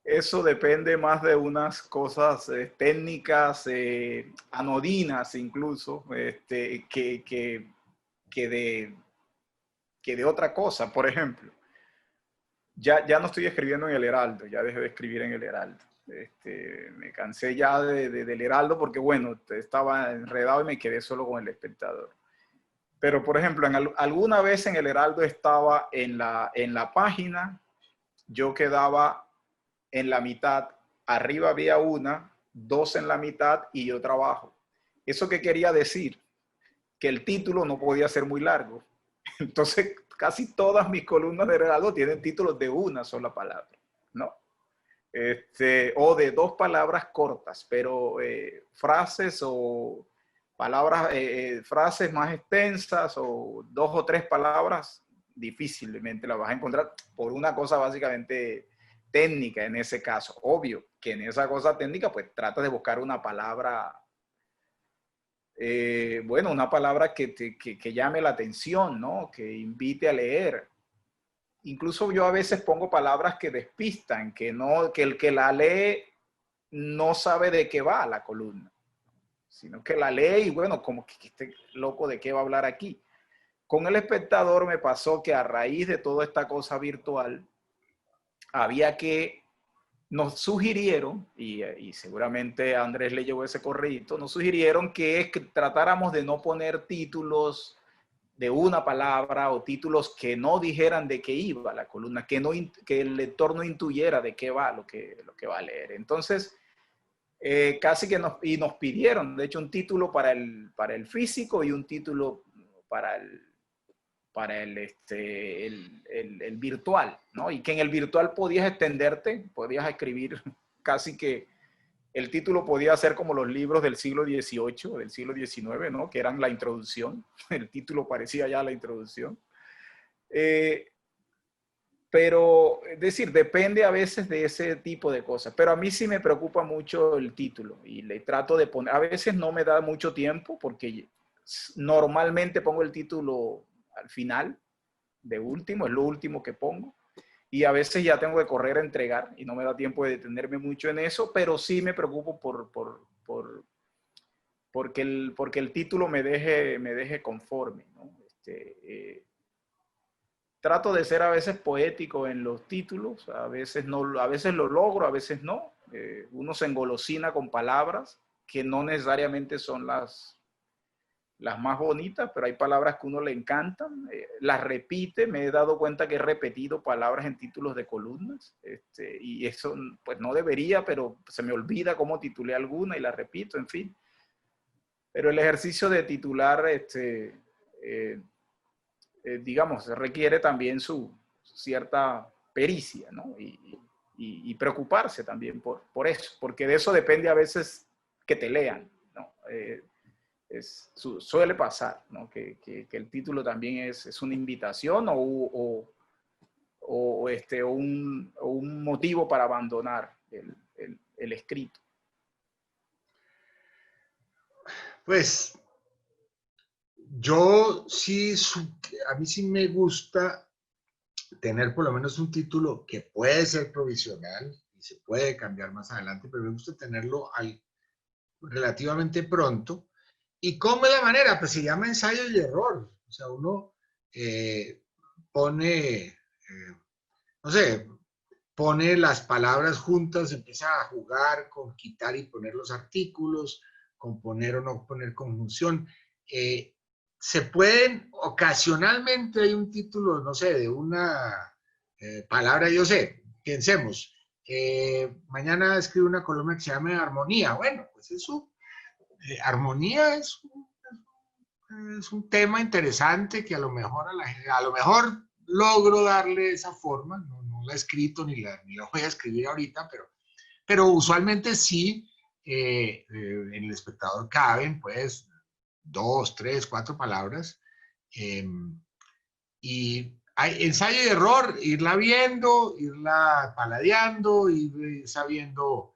eso depende más de unas cosas técnicas, anodinas incluso, que de, que de otra cosa. Por ejemplo, ya no estoy escribiendo en el Heraldo, ya dejé de escribir en el Heraldo. Me cansé ya del Heraldo porque, bueno, estaba enredado y me quedé solo con El Espectador. Pero, por ejemplo, alguna vez en el Heraldo estaba en la página, yo quedaba en la mitad, arriba había una, dos en la mitad y yo trabajo. ¿Eso qué quería decir? Que el título no podía ser muy largo. Entonces, casi todas mis columnas de Heraldo tienen títulos de una sola palabra, ¿no? O de dos palabras cortas, pero frases o palabras, frases más extensas o dos o tres palabras, difícilmente las vas a encontrar por una cosa básicamente técnica en ese caso. Obvio que en esa cosa técnica, pues trata de buscar una palabra, bueno, una palabra que llame la atención, ¿no? Que invite a leer. Incluso yo a veces pongo palabras que despistan, que el que la lee no sabe de qué va la columna, sino que la lee y bueno, como que este loco de qué va a hablar aquí. Con El Espectador me pasó que a raíz de toda esta cosa virtual, había que, nos sugirieron, y seguramente a Andrés le llegó ese correíto, nos sugirieron que tratáramos de no poner títulos de una palabra o títulos que no dijeran de qué iba la columna, que el lector no intuyera de qué va lo que va a leer. Entonces, casi que nos pidieron, de hecho, un título para el físico y un título para el virtual, ¿no? Y que en el virtual podías extenderte, podías escribir casi que el título podía ser como los libros del siglo XVIII, del siglo XIX, ¿no? Que eran la introducción. El título parecía ya la introducción. Pero, es decir, depende a veces de ese tipo de cosas. Pero a mí sí me preocupa mucho el título y le trato de poner, a veces no me da mucho tiempo porque normalmente pongo el título al final, de último, es lo último que pongo. Y a veces ya tengo que correr a entregar y no me da tiempo de detenerme mucho en eso, pero sí me preocupo porque el título me deje conforme, ¿no? Trato de ser a veces poético en los títulos, a veces, no, a veces lo logro, a veces no. Uno se engolosina con palabras que no necesariamente son las más bonitas, pero hay palabras que uno le encantan, las repite, me he dado cuenta que he repetido palabras en títulos de columnas, y eso pues no debería, pero se me olvida cómo titulé alguna y la repito, en fin. Pero el ejercicio de titular, digamos, requiere también su cierta pericia, ¿no? Y preocuparse también por eso, porque de eso depende a veces que te lean, ¿no? suele pasar, ¿no? Que el título también es una invitación o un motivo para abandonar el escrito. Pues yo sí, a mí sí me gusta tener por lo menos un título que puede ser provisional y se puede cambiar más adelante, pero me gusta tenerlo relativamente pronto. ¿Y cómo es la manera? Pues se llama ensayo y error. O sea, uno pone, no sé, pone las palabras juntas, empieza a jugar con quitar y poner los artículos, con poner o no poner conjunción. Se pueden, ocasionalmente hay un título, no sé, de una palabra, yo sé, pensemos, mañana escribo una columna que se llama armonía. Bueno, pues eso, armonía es un tema interesante que a lo mejor a lo mejor logro darle esa forma, no la he escrito ni la voy a escribir ahorita, pero usualmente sí, en el espectador caben pues 2, 3, 4 palabras, y hay ensayo y error, irla viendo, irla paladeando, ir sabiendo.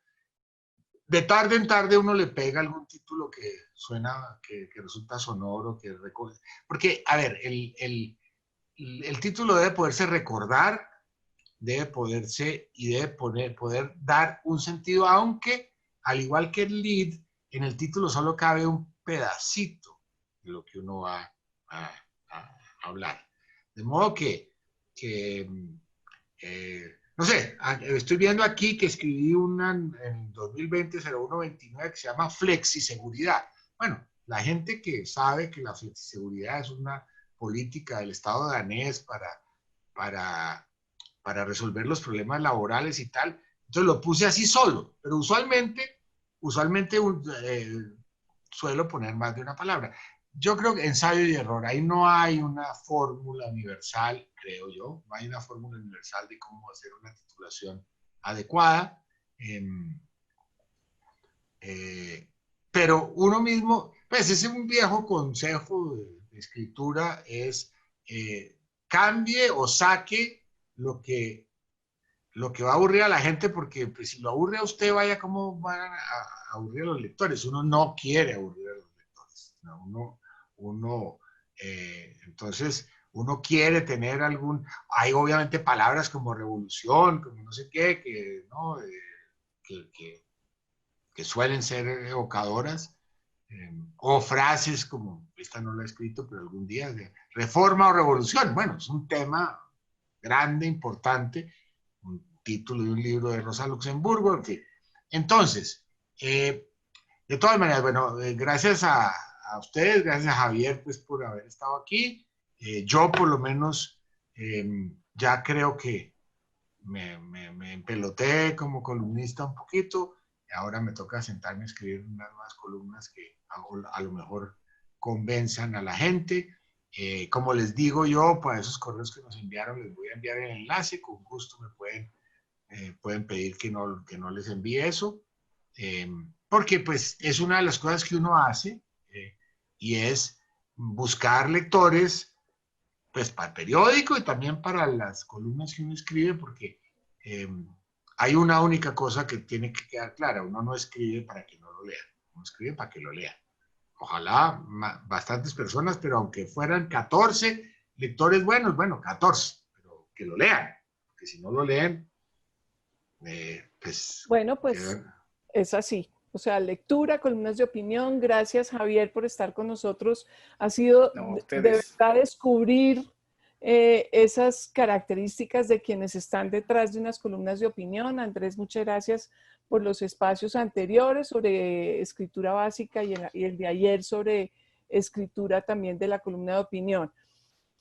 De tarde en tarde uno le pega algún título que suena, que resulta sonoro, que recuerda. Porque, a ver, el título debe poderse recordar, debe poderse y debe poder dar un sentido, aunque, al igual que el lead, en el título solo cabe un pedacito de lo que uno va a hablar. De modo que no sé, estoy viendo aquí que escribí una en 2020-01-29 que se llama Flexiseguridad. Bueno, la gente que sabe que la flexiseguridad es una política del Estado danés para, para resolver los problemas laborales y tal, entonces lo puse así solo, pero usualmente suelo poner más de una palabra. Yo creo que ensayo y error, ahí no hay una fórmula universal, creo yo, no hay una fórmula universal de cómo hacer una titulación adecuada, pero uno mismo, pues ese es un viejo consejo de escritura, es cambie o saque lo que va a aburrir a la gente, porque pues, si lo aburre a usted, vaya, ¿cómo van a aburrir a los lectores? Uno no quiere aburrir a los lectores, ¿no? Entonces, uno quiere tener hay obviamente palabras como revolución, como no sé qué, ¿no? Que suelen ser evocadoras, o frases como, esta no la he escrito, pero algún día, de reforma o revolución. Bueno, es un tema grande, importante, un título de un libro de Rosa Luxemburgo, en fin. Entonces, de todas maneras, bueno, gracias a ustedes, gracias a Javier, pues, por haber estado aquí. Yo, por lo menos, ya creo que me empeloté como columnista un poquito. Ahora me toca sentarme a escribir unas nuevas columnas que a lo mejor convenzan a la gente. Como les digo yo, para esos correos que nos enviaron, les voy a enviar el enlace. Con gusto me pueden pedir que no les envíe eso. Porque pues es una de las cosas que uno hace, y es buscar lectores pues para el periódico y también para las columnas que uno escribe, porque hay una única cosa que tiene que quedar clara: uno no escribe para que no lo lean, uno escribe para que lo lean. Ojalá bastantes personas, pero aunque fueran 14 lectores buenos, bueno, 14, pero que lo lean, porque si no lo leen, pues... Bueno, pues es así. O sea, lectura, columnas de opinión. Gracias, Javier, por estar con nosotros. Ha sido de verdad descubrir esas características de quienes están detrás de unas columnas de opinión. Andrés, muchas gracias por los espacios anteriores sobre escritura básica y el de ayer sobre escritura también de la columna de opinión.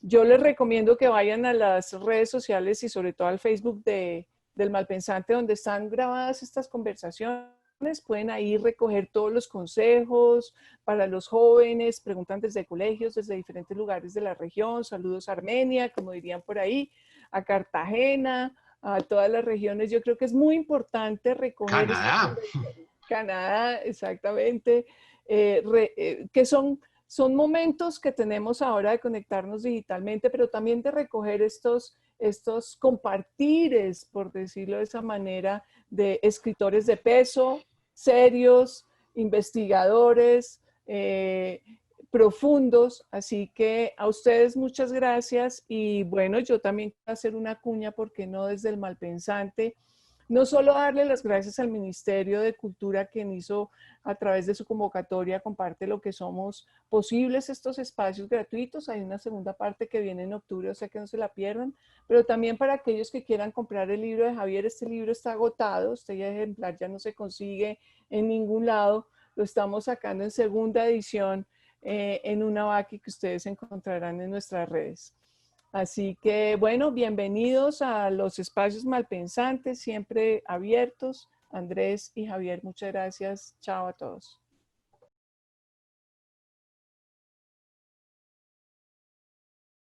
Yo les recomiendo que vayan a las redes sociales y sobre todo al Facebook del Malpensante, donde están grabadas estas conversaciones. Pueden ahí recoger todos los consejos para los jóvenes, preguntantes de colegios desde diferentes lugares de la región. Saludos a Armenia, como dirían por ahí, a Cartagena, a todas las regiones. Yo creo que es muy importante recoger... Canadá. Canadá, exactamente. que son momentos que tenemos ahora de conectarnos digitalmente, pero también de recoger estos compartires, por decirlo de esa manera, de escritores de peso, serios, investigadores, profundos. Así que a ustedes muchas gracias. Y bueno, yo también quiero hacer una cuña, porque no desde el Malpensante. No solo darle las gracias al Ministerio de Cultura, quien hizo a través de su convocatoria Comparte lo que somos posibles estos espacios gratuitos. Hay una segunda parte que viene en octubre, o sea que no se la pierdan. Pero también para aquellos que quieran comprar el libro de Javier. Este libro está agotado, este ejemplar ya no se consigue en ningún lado. Lo estamos sacando en segunda edición en una Vaki que ustedes encontrarán en nuestras redes. Así que, bueno, bienvenidos a los espacios Malpensantes, siempre abiertos. Andrés y Javier, muchas gracias. Chao a todos.